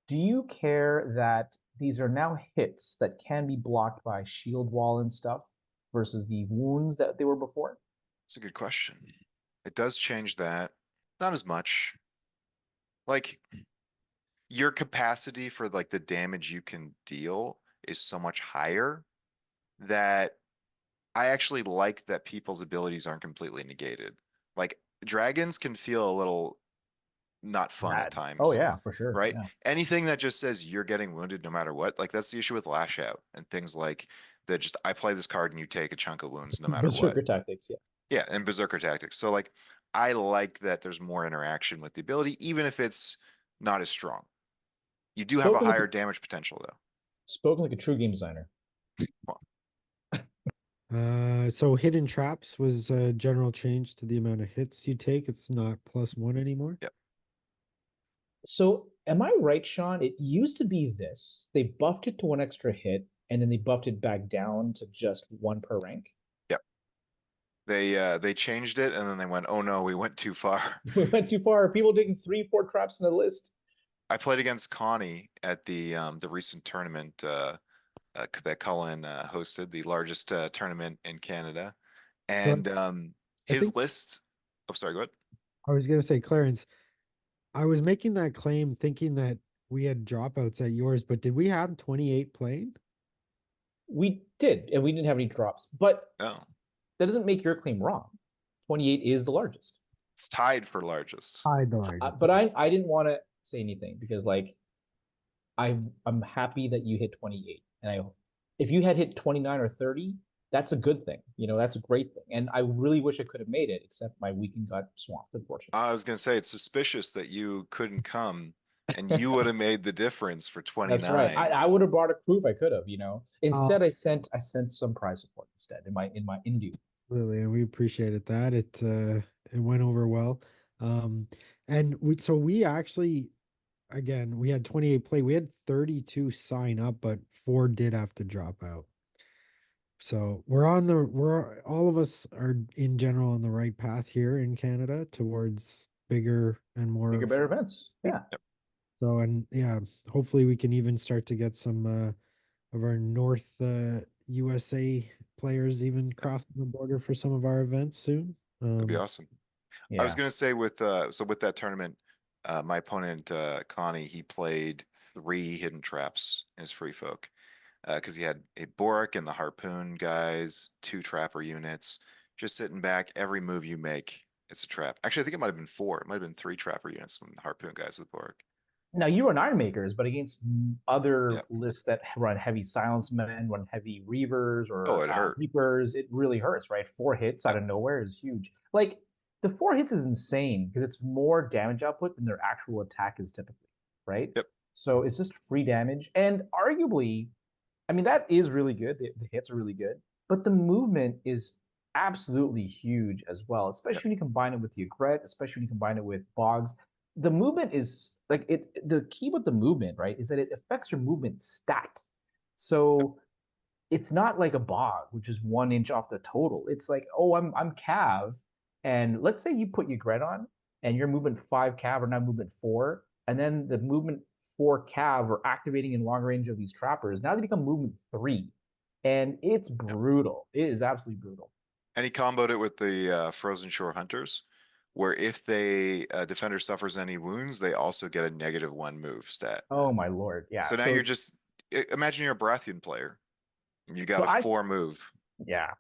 Do you care that these are now hits that can be blocked by shield wall and stuff versus the wounds that they were before? That's a good question. It does change that. Not as much. Like, your capacity for like the damage you can deal is so much higher that I actually like that people's abilities aren't completely negated. Like dragons can feel a little not fun at times. Oh yeah, for sure. Right? Yeah. Anything that just says you're getting wounded no matter what, like that's the issue with Lash Out and things like that. Just I play this card and you take a chunk of wounds no matter Berserker what. tactics, yeah. Yeah, and Berserker Tactics. So like I like that there's more interaction with the ability, even if it's not as strong. You do have a higher damage potential though. Spoken like a true game designer. So hidden traps was a general change to the amount of hits you take. It's not +1 anymore. Yep. So am I right, Sean? It used to be this. They buffed it to 1 extra hit, and then they buffed it back down to just 1 per rank. Yep. They changed it and then they went, oh no, we went too far. We went too far. People taking 3-4 traps in the list. I played against Connie at the recent tournament that Cullen hosted, the largest tournament in Canada, and his list. Oh, sorry, go ahead. I was gonna say, Clarence, I was making that claim thinking that we had dropouts at yours, but did we have 28 playing? We did, and we didn't have any drops. But Oh, that doesn't make your claim wrong. 28 is the largest. it's tied for largest. Tied the largest. But I didn't want to say anything because like I'm happy that you hit 28, and if you had hit 29 or 30, that's a good thing. That's a great thing. And I really wish I could have made it, except my weekend got swamped, unfortunately. I was gonna say it's suspicious that you couldn't come, and you would have made the difference for 29. That's right. I would have brought a crew if I could have. Instead, I sent some prize support instead in my Indu. Absolutely, and we appreciated that. It went over well. And we actually, again, we had 28 play. We had 32 sign up, but 4 did have to drop out. So all of us are in general on the right path here in Canada towards bigger and more. Bigger, better events. Yeah. So, and yeah, hopefully we can even start to get some of our North USA players even crossing the border for some of our events soon. That'd be awesome. I was Yeah. gonna say with so with that tournament, my opponent Connie, he played 3 hidden traps in his free folk. Because he had a Boric and the Harpoon guys, 2 trapper units, just sitting back. Every move you make, it's a trap. Actually, I think it might have been 4. It might have been 3 trapper units when Harpoon guys with Boric. Now you run Iron Makers, but against other Yep. lists that run heavy Silence Men, run heavy Reavers Oh, or it hurt. Reapers, it really hurts, right? 4 hits out of nowhere is huge. Like the 4 hits is insane because it's more damage output than their actual attack is typically, right? Yep. So it's just free damage, and arguably, I mean that is really good. The hits are really good, but the movement is absolutely huge as well, especially when you combine it with the Egret, especially when you combine it with Bogs. The movement is like it. The key with the movement, right, is that it affects your movement stat. So it's not like a bog, which is 1 inch off the total. It's like, oh, I'm Cav, and let's say you put your Gret on, and your movement 5 Cav or now movement 4, and then the movement 4 Cav are activating in long range of these trappers. Now they become movement 3, and it's brutal. It is absolutely brutal. And he comboed it with the Frozen Shore Hunters, where if the defender suffers any wounds, they also get a -1 move stat. Oh my lord, yeah. So now you're just imagine you're a Baratheon player. You got So a 4 move. yeah,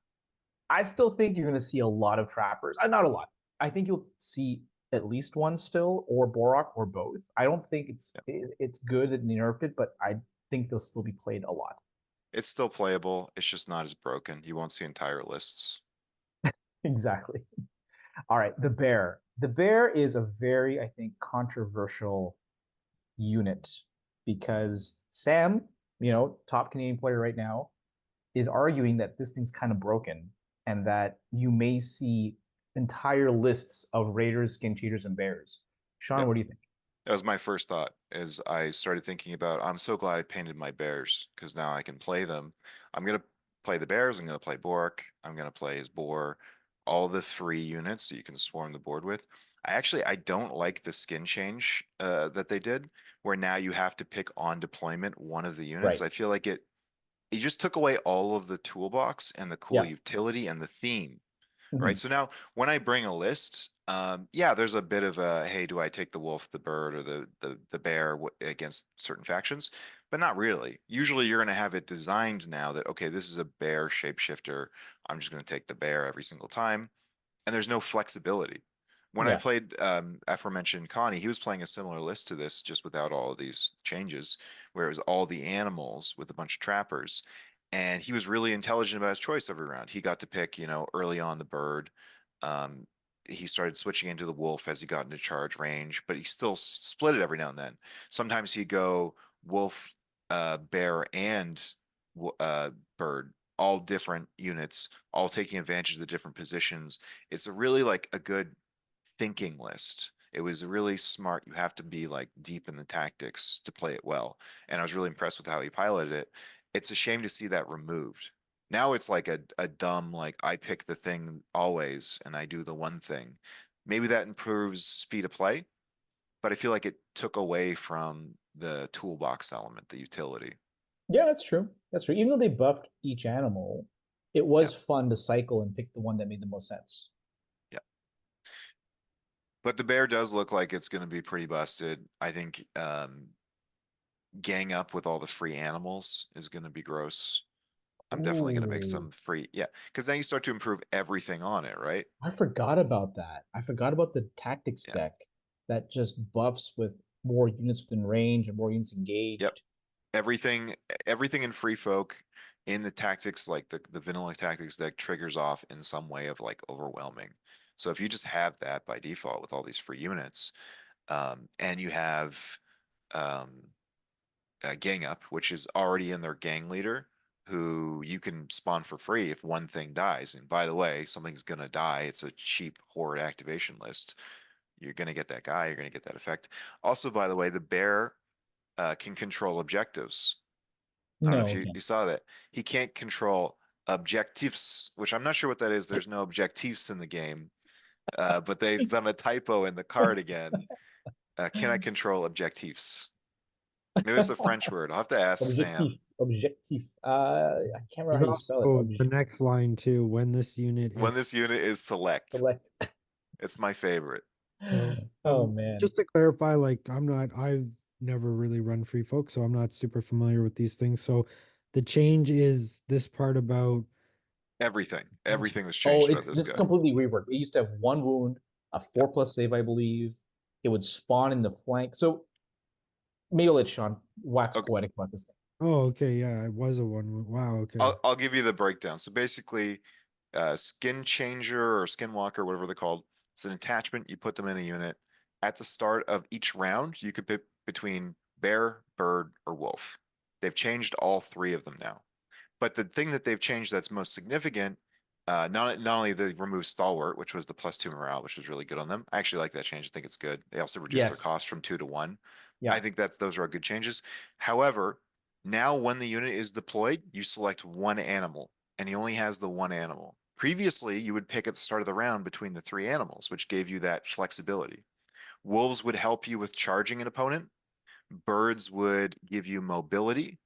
I still think you're going to see a lot of trappers. Not a lot. I think you'll see at least one still, or Borok, or both. I don't think it's good and nerfed it, but I think they'll still be played a lot. It's still playable. It's just not as broken. You won't see entire lists. Exactly. All right, the bear. The bear is a very, I think, controversial unit because Sam, top Canadian player right now, is arguing that this thing's kind of broken and that you may see entire lists of raiders, skin cheaters, and bears. Sean, Yep. what do you think? That was my first thought as I started thinking about, I'm so glad I painted my bears because now I can play them. I'm going to play the bears. I'm going to play Bork. I'm going to play his boar, all the free units that you can swarm the board with. I don't like the skin change that they did, where now you have to pick on deployment one of the units. Right. I feel like it just took away all of the toolbox and the cool Yeah. utility and the theme. Mhm. Right. So now when I bring a list, yeah, there's a bit of a, hey, do I take the wolf, the bird, or the bear against certain factions? But not really. Usually you're going to have it designed now that, okay, this is a bear shapeshifter. I'm just going to take the bear every single time. And there's no flexibility. When I Yeah. played aforementioned Connie, he was playing a similar list to this, just without all of these changes, where it was all the animals with a bunch of trappers. And he was really intelligent about his choice every round. He got to pick, early on the bird. He started switching into the wolf as he got into charge range, but he still split it every now and then. Sometimes he'd go wolf, bear, and bird, all different units, all taking advantage of the different positions. It's a really like a good thinking list. It was really smart. You have to be like deep in the tactics to play it well. And I was really impressed with how he piloted it. It's a shame to see that removed. Now it's like a dumb, like I pick the thing always and I do the one thing. Maybe that improves speed of play, but I feel like it took away from the toolbox element, the utility. Yeah, that's true. That's true. Even though they buffed each animal, it Yeah. was fun to cycle and pick the one that made the most sense. Yeah. But the bear does look like it's going to be pretty busted. I think gang up with all the free animals is going to be gross. I'm definitely going to make Ooh, some free. Yeah. Because then you start to improve everything on it, right? I forgot about that. I forgot about the tactics Yeah. deck that just buffs with more units within range and more units engaged. Yep. Everything in free folk in the tactics, like the vanilla tactics deck triggers off in some way of like overwhelming. So if you just have that by default with all these free units, and you have gang up, which is already in their gang leader, who you can spawn for free if one thing dies. And by the way, something's gonna die. It's a cheap horde activation list. You're gonna get that guy. You're gonna get that effect. Also, by the way, the bear can control objectives. I don't know if No, you saw that. He can't control objectives, which I'm not sure what that is. There's no objectives in the game, but they've done a typo in the card again. Can I control objectives? Maybe it's a French word. I'll have to ask Sam. Objectif. I can't remember There's how you spell it. also the next line too. When this unit When is this unit is select, Select. it's my favorite. so, Oh man. just to clarify, like I've never really run free folk, so I'm not super familiar with these things. So the change is this part about Everything was Oh, changed about it's this this guy. completely reworked. It used to have 1 wound, a 4+ save, I believe. It would spawn in the flank. So maybe I'll let Sean wax Okay. poetic about this thing. oh okay, yeah, it was a one. Wow, okay. I'll give you the breakdown. So basically, skin changer or skinwalker, whatever they're called, it's an attachment. You put them in a unit. At the start of each round, you could pick between bear, bird, or wolf. They've changed all 3 of them now. But the thing that they've changed that's most significant, not only they removed stalwart, which was the +2 morale, which was really good on them. I actually like that change. I think it's good. They also reduced their Yes. cost from 2 to 1. Yeah. I think those are good changes. However, now when the unit is deployed, you select 1 animal, and he only has the 1 animal. Previously, you would pick at the start of the round between the 3 animals, which gave you that flexibility. Wolves would help you with charging an opponent. Birds would give you mobility.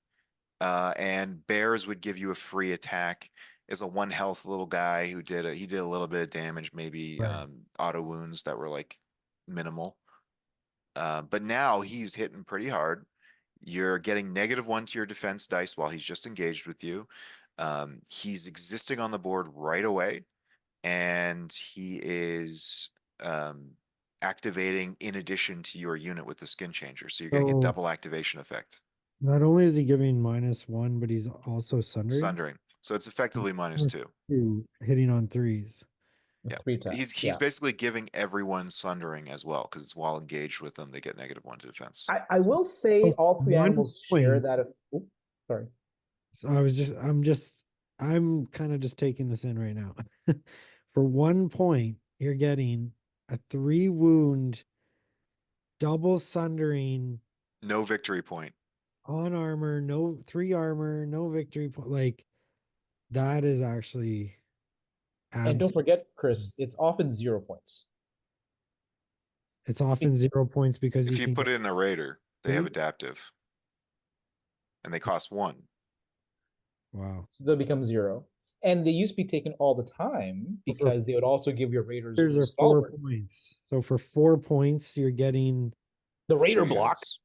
And bears would give you a free attack as a 1 health little guy who did a little bit of damage, maybe Right. auto wounds that were like minimal. But now he's hitting pretty hard. You're getting -1 to your defense dice while he's just engaged with you. He's existing on the board right away, and he is activating in addition to your unit with the skin changer. So you're getting a So double activation effect. not only is he giving -1, but he's also sundering. Sundering. So it's effectively -2. Hitting on 3s. Yeah. 3 attacks. He's basically giving everyone sundering as well, because it's while engaged with them, they get -1 to defense. I will say So all 3 1 animals share point- that. Sorry. So I'm kind of just taking this in right now. For 1 point, you're getting a 3 wound, double sundering, No victory point. on armor, no 3 armor, no victory point. Like that is actually And don't forget, Chris, it's often 0 points. It's often 0 points because If you you can put get it in a raider, they have Three? adaptive. And they cost 1. wow. So they'll become 0. And they used to be taken all the time because they would also give your raiders Raiders are 4 stalwart. points. So for 4 points, you're getting The raider 2 block units.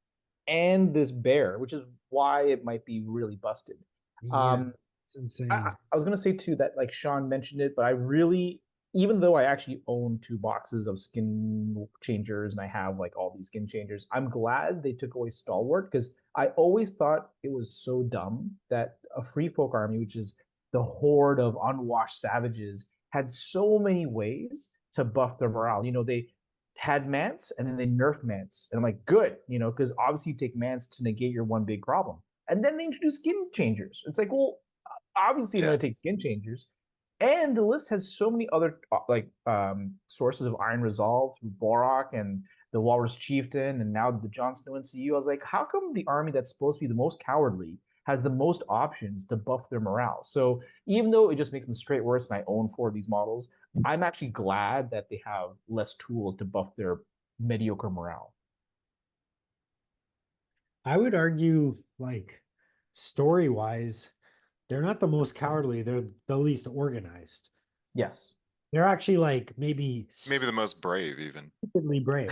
and this bear, which is why it might be really busted. it's insane. I was gonna say too that like Sean mentioned it, but I really, even though I actually own 2 boxes of skin changers and I have like all these skin changers, I'm glad they took away stalwart, because I always thought it was so dumb that a free folk army, which is the horde of unwashed savages, had so many ways to buff their morale. They had Mance and then they nerfed Mance. And I'm like, good, because obviously you take Mance to negate your one big problem. And then they introduce skin changers. It's like, well, obviously you're Yeah. going to take skin changers. And the list has so many other sources of Iron Resolve through Borak and the Walrus Chieftain and now the Jon Snow NCU. I was like, how come the army that's supposed to be the most cowardly has the most options to buff their morale? So even though it just makes them straight worse and I own 4 of these models, I'm actually glad that they have less tools to buff their mediocre morale. I would argue, like, story-wise, they're not the most cowardly. They're the least organized. Yes. They're actually like maybe Maybe the most brave, even. stupidly brave.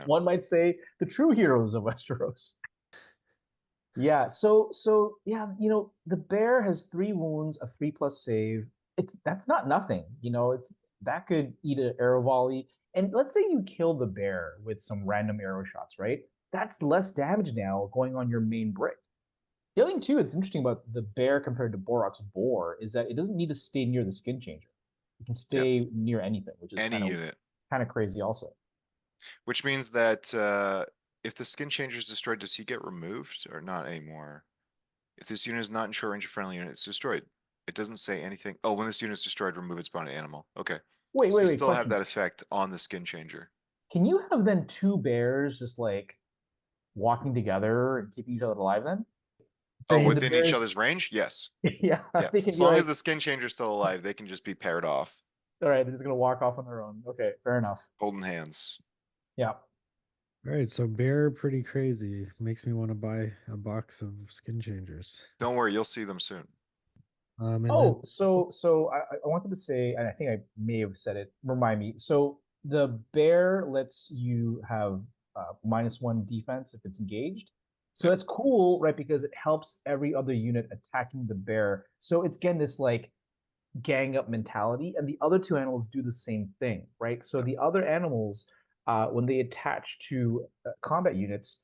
One might say the true heroes of Westeros. Yeah, so yeah, the bear has 3 wounds, a 3+ save. That's not nothing, that could eat an arrow volley. And let's say you kill the bear with some random arrow shots, right? That's less damage now going on your main brick. The other thing too, it's interesting about the bear compared to Borak's boar is that it doesn't need to stay near the skin changer. It can stay near anything, which is Any unit. kind of crazy also. Which means that if the skin changer is destroyed, does he get removed or not anymore? If this unit is not in short range of friendly unit, it's destroyed. It doesn't say anything. Oh, when this unit is destroyed, remove its bonded animal. Okay. Wait, So you wait, still have question. that effect on the skin changer. Can you have then 2 bears just like walking together and keeping each other alive then? Oh, saying the within each bear- other's range? Yes. Yeah, Yeah. they can As be long like, as the skin changer's still alive, they can just be paired off, all right, they're just gonna walk off on their own. Okay, fair enough. holding hands. Yeah. All right, so bear pretty crazy. Makes me want to buy a box of skin changers. Don't worry, you'll see them soon. And Oh, so I wanted to say, and I think I may have said it. Remind me. So the bear lets you have -1 defense if it's engaged. So Yep. that's cool, right? Because it helps every other unit attacking the bear. So it's again this like gang up mentality, and the other two animals do the same thing, right? So the other animals, when they attach to combat units,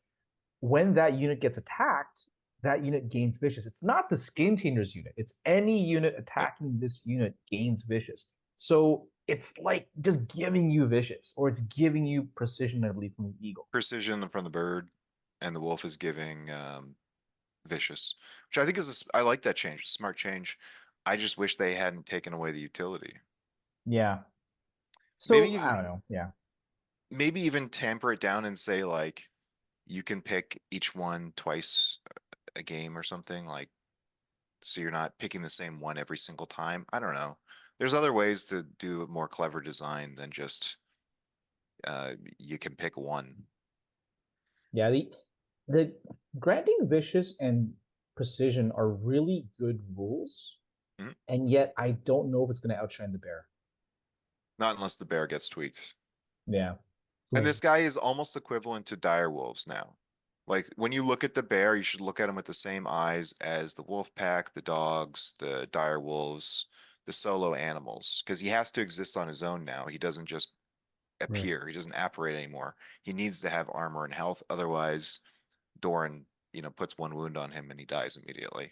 when that unit gets attacked, that unit gains vicious. It's not the skin changers unit. It's any unit attacking this unit gains vicious. So it's like just giving you vicious, or it's giving you precision, I believe, from the eagle. Precision from the bird, and the wolf is giving vicious, which I think is I like that change. Smart change. I just wish they hadn't taken away the utility. Yeah. So Maybe even, I don't know. Yeah. maybe even tamper it down and say like you can pick each one twice a game or something, like so you're not picking the same one every single time. I don't know. There's other ways to do a more clever design than just you can pick one. Yeah. The granting vicious and precision are really good rules, Mhm. and yet I don't know if it's going to outshine the bear. Not unless the bear gets tweaked. Yeah. And this guy is almost equivalent to dire wolves now. Like when you look at the bear, you should look at him with the same eyes as the wolf pack, the dogs, the dire wolves, the solo animals, because he has to exist on his own now. He doesn't just appear. He doesn't apparate anymore. He needs to have armor and health. Otherwise, Doran, puts one wound on him and he dies immediately.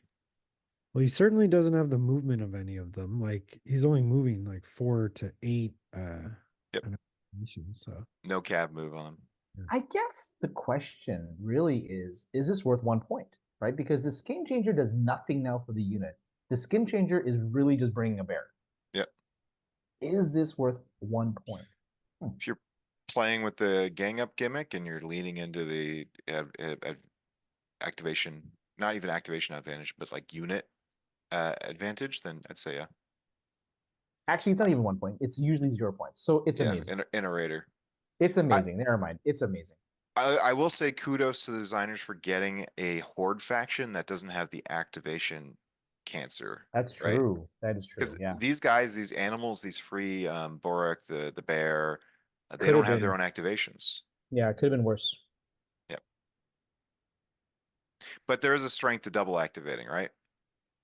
well, he certainly doesn't have the movement of any of them. Like he's only moving like 4 to 8 Yep. so No cab move on him. I guess the question really is this worth 1 point, right? Because the skin changer does nothing now for the unit. The skin changer is really just bringing a bear. Yep. Is this worth 1 point? If you're playing with the gang up gimmick and you're leaning into the activation, not even activation advantage, but like unit advantage, then I'd say yeah. Actually, it's not even 1 point. It's usually 0 points. So it's amazing. In a raider. It's amazing. Never mind. It's amazing. I will say kudos to the designers for getting a horde faction that doesn't have the activation cancer. That's right? true. That is true. Because Yeah. these guys, these animals, these free Borak, the bear, they Could don't have have their been- own activations. Yeah, it could have been worse. But there is a strength to double activating, right?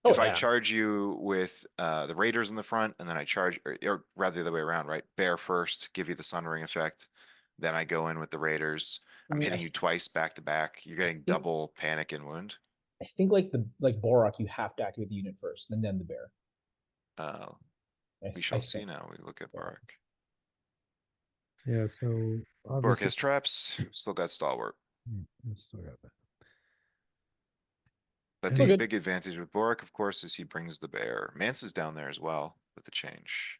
Oh, If I yeah. charge you with the raiders in the front, and then I charge, or rather the other way around, right? Bear first, give you the sunring effect. Then I go in with the raiders. I'm hitting you twice back to back. You're getting double panic and wound. I think like Borak, you have to activate the unit first, and then the bear. We shall see now. We look at Borak. yeah, so Borak obviously has traps, still got stalwart. still got that. But Still the good. big advantage with Borak, of course, is he brings the bear. Mance is down there as well with the change.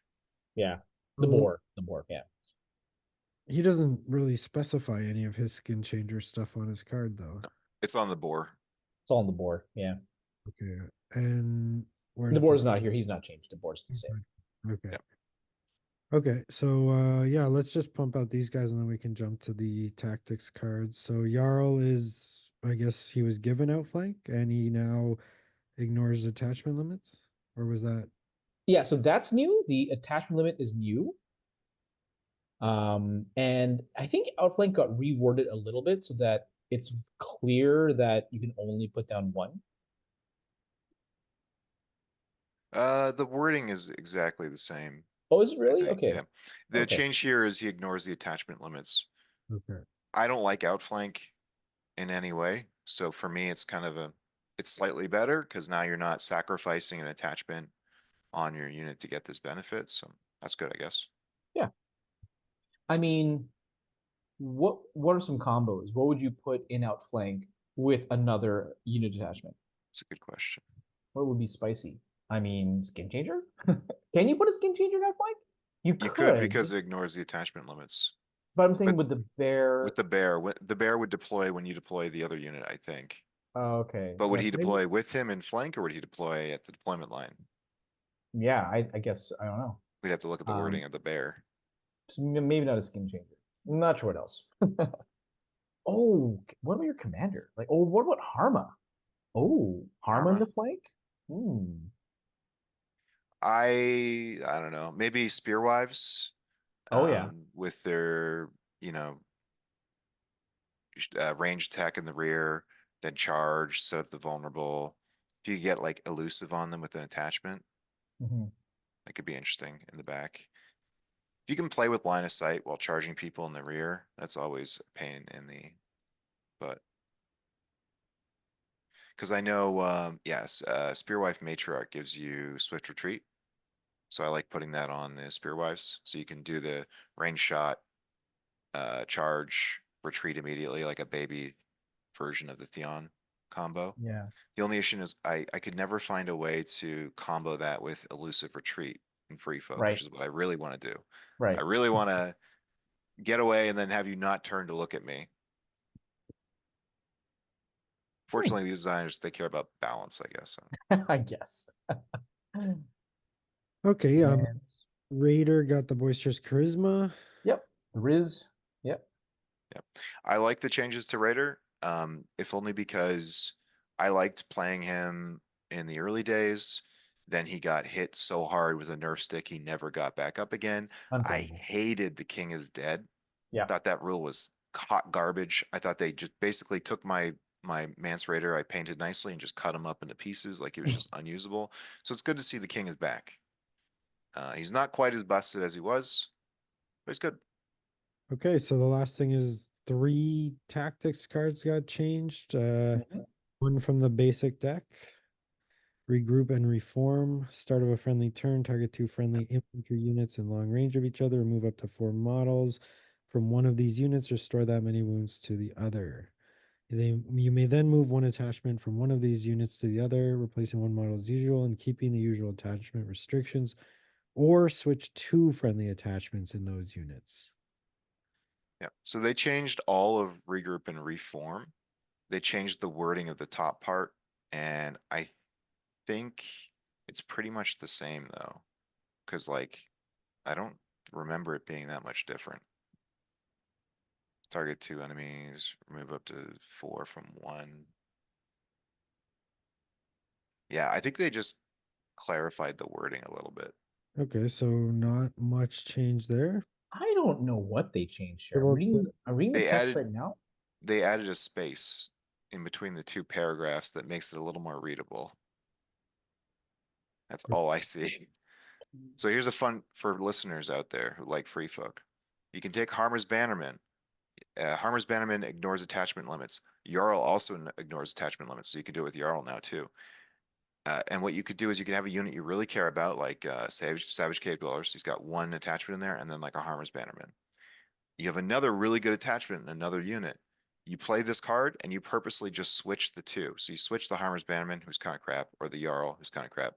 Yeah. The So boar. Yeah. he doesn't really specify any of his skin changer stuff on his card though. It's on the boar. It's all on the board. Yeah. Okay. And where's The board's not here. He's not changed. The board's the same. Okay. Yep. Okay, so yeah, let's just pump out these guys and then we can jump to the tactics cards. So Jarl is, I guess he was given outflank and he now ignores attachment limits, or was that? Yeah, so that's new. The attachment limit is new. And I think Outflank got reworded a little bit so that it's clear that you can only put down one. The wording is exactly the same. Oh, is it I really? think, Okay. yeah. The Okay. change here is he ignores the attachment limits. Okay. I don't like outflank in any way. So for me, it's kind of it's slightly better because now you're not sacrificing an attachment on your unit to get this benefit. So that's good, I guess. I mean, what are some combos? What would you put in Outflank with another unit attachment? It's a good question. What would be spicy? I mean, Skin Changer? Can you put a Skin Changer in Outflank? You You could, could because it ignores the attachment limits. but I'm saying but with the bear. With the bear would deploy when you deploy the other unit, I think. Okay. But would Yeah, he so maybe, deploy with him in flank, or would he deploy at the deployment line? yeah, I guess I don't know. We'd have to look at the wording of the bear. So maybe not a skin changer. Not sure what else. Oh, what about your commander? Like, oh, what about Harma? Oh, Harma in Harma? the flank? Hmm. I don't know. Maybe Spearwives, Oh yeah. with their, you know, range attack in the rear, then charge, set up the vulnerable. If you get like elusive on them with an attachment, Mhm. that could be interesting in the back. If you can play with line of sight while charging people in the rear, that's always a pain in the butt. Because I know, yes, Spearwife Matriarch gives you swift retreat. So I like putting that on the Spearwives. So you can do the range shot, charge, retreat immediately, like a baby version of the Theon combo. Yeah. The only issue is I could never find a way to combo that with elusive retreat in FREEFOK, which Right. is what I really want to do. I Right. really want to get away and then have you not turn to look at me. Hmm. Fortunately, these designers, they care about balance, I guess. So. I guess. Okay, Commands. Raider got the boisterous charisma. Yep. Riz. Yep. Yep. I like the changes to Raider, if only because I liked playing him in the early days. Then he got hit so hard with a nerf stick, he never got back up again. I Unbelievable. hated the king is dead. Yeah. Thought that rule was hot garbage. I thought they just basically took my Mance Raider I painted nicely and just cut him up into pieces like he was just unusable. So it's good to see the king is back. He's not quite as busted as he was, but he's good. Okay, so the last thing is 3 tactics cards got changed. Mhm. One from the basic deck. Regroup and reform. Start of a friendly turn. Target 2 friendly infantry units in long range of each other. Remove up to 4 models from one of these units. Restore that many wounds to the other. You may then move 1 attachment from one of these units to the other, replacing 1 model as usual and keeping the usual attachment restrictions, or switch 2 friendly attachments in those units. Yeah. So they changed all of regroup and reform. They changed the wording of the top part, and I think it's pretty much the same though, because like I don't remember it being that much different. Target 2 enemies, remove up to 4 from 1. Yeah, I think they just clarified the wording a little bit. Okay, so not much change there. I don't know what they changed here. What about I'm reading the They text added right now. they added a space in between the 2 paragraphs that makes it a little more readable. That's all I see. So here's a fun for listeners out there who like FREEFOK. You can take Harmer's Bannerman. Harmer's Bannerman ignores attachment limits. Jarl also ignores attachment limits, so you can do it with Jarl now too. And what you could do is you could have a unit you really care about, like Savage Cave Dwellers. He's got 1 attachment in there, and then like a Harmer's Bannerman. You have another really good attachment in another unit. You play this card, and you purposely just switch the 2. So you switch the Harmer's Bannerman, who's kind of crap, or the Jarl, who's kind of crap,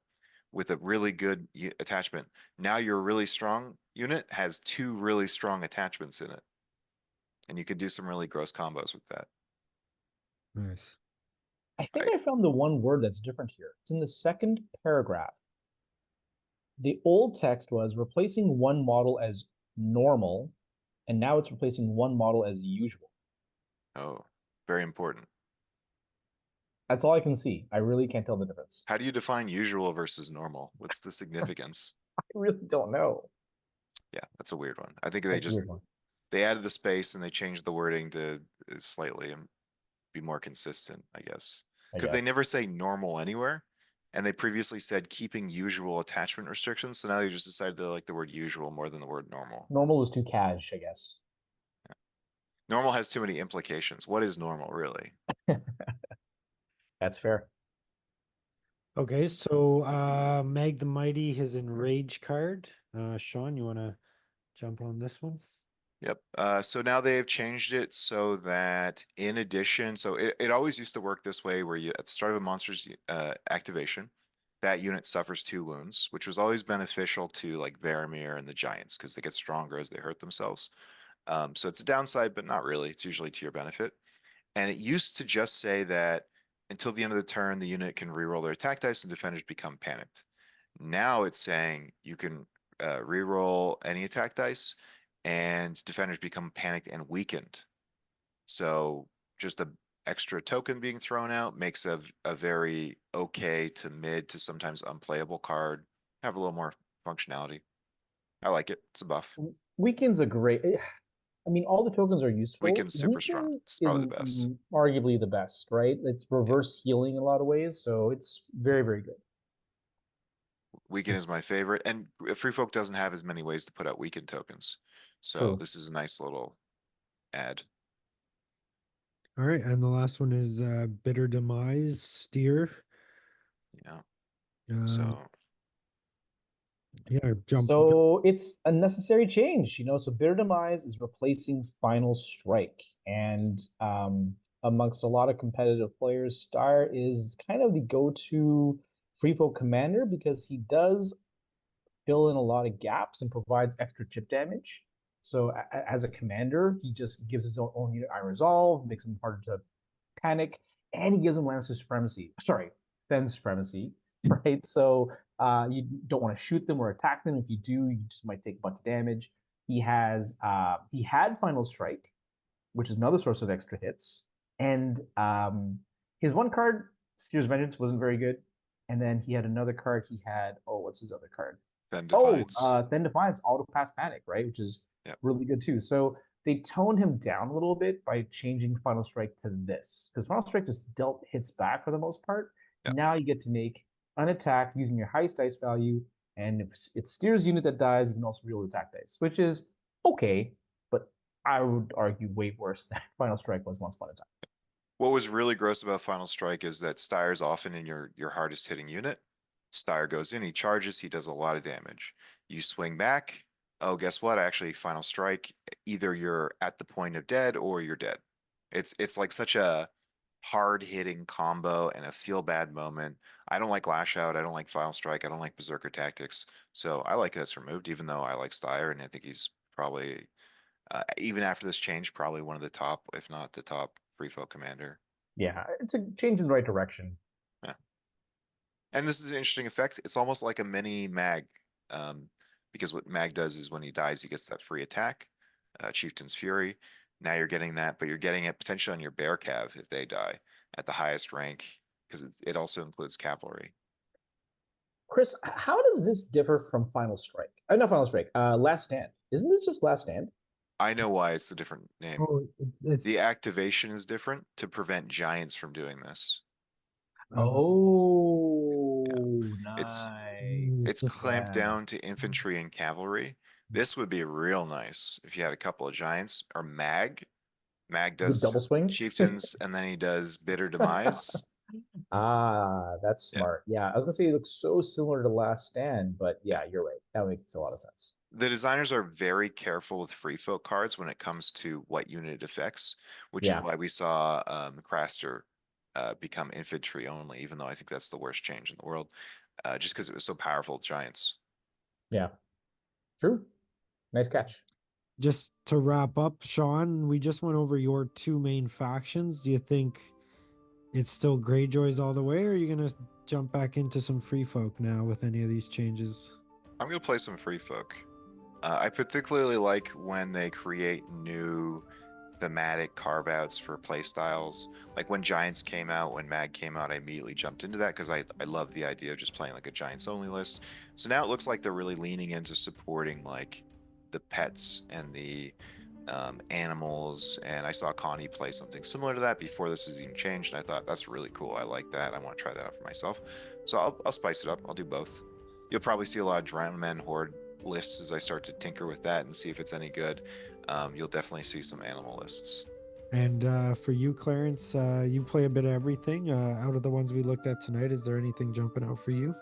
with a really good attachment. Now your really strong unit has 2 really strong attachments in it. And you could do some really gross combos with that. Nice. I think I found the one word that's different here. It's in the second paragraph. The old text was replacing 1 model as normal, and now it's replacing 1 model as usual. Oh, very important. That's all I can see. I really can't tell the difference. How do you define usual versus normal? What's the significance? I really don't know. Yeah, that's a weird one. I think they That's a just weird one. they added the space and they changed the wording to slightly be more consistent, I guess. I Because they guess. never say normal anywhere. And they previously said keeping usual attachment restrictions. So now they just decided to like the word usual more than the word normal. Normal is too cash, I guess. Normal has too many implications. What is normal, really? That's fair. Okay, so Mag the Mighty, his Enrage card. Sean, you want to jump on this one? Yep. So now they've changed it so that in addition, so it always used to work this way where you at the start of a monster's activation, that unit suffers 2 wounds, which was always beneficial to like Varamir and the Giants because they get stronger as they hurt themselves. So it's a downside, but not really. It's usually to your benefit. And it used to just say that until the end of the turn, the unit can reroll their attack dice and defenders become panicked. Now it's saying you can reroll any attack dice and defenders become panicked and weakened. So just a extra token being thrown out makes a very okay to mid to sometimes unplayable card have a little more functionality. I like it. It's a buff. Weaken's a great. I mean, all the tokens are useful. Weaken's super strong. Weaken It's probably the is best. arguably the best, right? It's reverse healing in a lot of ways, so it's very, very good. Weaken is my favorite, and FREEFOK doesn't have as many ways to put out weaken tokens. So True. this is a nice little add. All right, and the last one is Bitter Demise Steer. Yeah. So Yeah, jump. So it's a necessary change, you know. So Bitter Demise is replacing Final Strike, and amongst a lot of competitive players, Star is kind of the go-to FREEFOK commander because he does fill in a lot of gaps and provides extra chip damage. So as a commander, he just gives his own unit Iron Resolve, makes him harder to panic, and he gives him Lannister Supremacy. Sorry, Fen Supremacy, right? So you don't want to shoot them or attack them. If you do, you just might take a bunch of damage. He had Final Strike, which is another source of extra hits, and his one card, Steer's Vengeance, wasn't very good. And then he had another card. He had what's his other card? Then Defiance. Then Defiance, Auto Pass Panic, right? Which is really good too. So they toned him down a little bit by changing Final Strike to this, because Final Strike just dealt hits back for the most part. Yep. Now you get to make an attack using your highest dice value, and if it's Steer's unit that dies, you can also reroll attack dice, which is okay, but I would argue way worse than Final Strike was once upon a time. What was really gross about Final Strike is that Styre's often in your hardest hitting unit. Styre goes in, he charges, he does a lot of damage. You swing back, oh, guess what? Actually, Final Strike, either you're at the point of dead or you're dead. It's like such a hard hitting combo and a feel bad moment. I don't like Lash Out, I don't like Final Strike, I don't like Berserker Tactics. So I like that's removed, even though I like Styre, and I think he's probably even after this change, probably one of the top, if not the top, FREEFOK commander. Yeah, it's a change in the right direction. Yeah. And this is an interesting effect. It's almost like a mini mag, because what mag does is when he dies, he gets that free attack, Chieftain's Fury. Now you're getting that, but you're getting it potentially on your Bear Cav if they die at the highest rank, because it also includes cavalry. Chris, how does this differ from Final Strike? Not Final Strike, Last Stand. Isn't this just Last Stand? I know why it's a different name. Oh, The activation is different to prevent giants from doing this. Oh, It's nice. clamped down to infantry and cavalry. This would be real nice if you had a couple of giants or mag. Mag does double swing chieftains and then he does Bitter Demise. That's smart. Yeah, I was gonna say it looks so similar to Last Stand, but yeah, you're right. That makes a lot of sense. The designers are very careful with FREEFOK cards when it comes to what unit it affects, which is why we saw Craster become infantry only, even though I think that's the worst change in the world, just because it was so powerful with giants. Yeah, true. Nice catch. Just to wrap up, Sean, we just went over your two main factions. Do you think it's still Greyjoys all the way, or are you going to jump back into some FREEFOK now with any of these changes? I'm going to play some FREEFOK. I particularly like when they create new thematic carve-outs for playstyles. Like when Giants came out, when Mag came out, I immediately jumped into that because I love the idea of just playing like a Giants only list. So now it looks like they're really leaning into supporting like the pets and the animals, and I saw Connie play something similar to that before this is even changed, and I thought that's really cool. I like that. I want to try that out for myself. So I'll spice it up. I'll do both. You'll probably see a lot of Drowned Men Horde lists as I start to tinker with that and see if it's any good. You'll definitely see some animal lists. And for you, Clarence, you play a bit of everything. Out of the ones we looked at tonight, is there anything jumping out for you?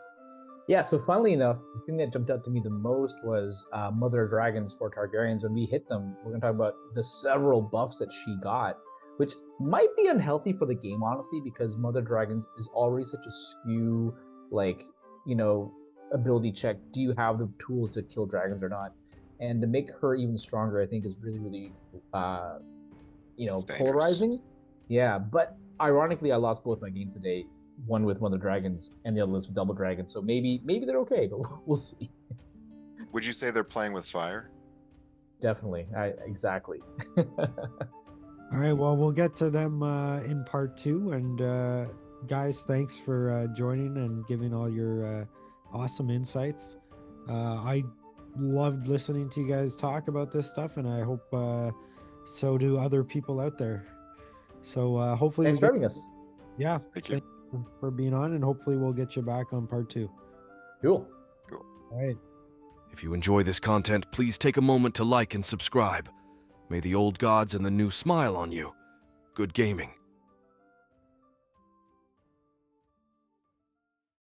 Yeah, so funnily enough, the thing that jumped out to me the most was Mother of Dragons for Targaryens. When we hit them, we're going to talk about the several buffs that she got, which might be unhealthy for the game, honestly, because Mother of Dragons is already such a skew, like, you know, ability check. Do you have the tools to kill dragons or not? And to make her even stronger, I think is really, really, you know, polarizing. Yeah, but ironically, I lost both my games today. One with Mother Dragons and the other was with Double Dragons. So maybe they're okay, but we'll see. Would you say they're playing with fire? Definitely. Exactly. All right, well, we'll get to them in part 2. And guys, thanks for joining and giving all your awesome insights. I loved listening to you guys talk about this stuff, and I hope so do other people out there. So hopefully Thanks for having us. Yeah, Thank you. for being on, and hopefully we'll get you back on part 2. Cool. All right. If you enjoy this content, please take a moment to like and subscribe. May the old gods and the new smile on you. Good gaming.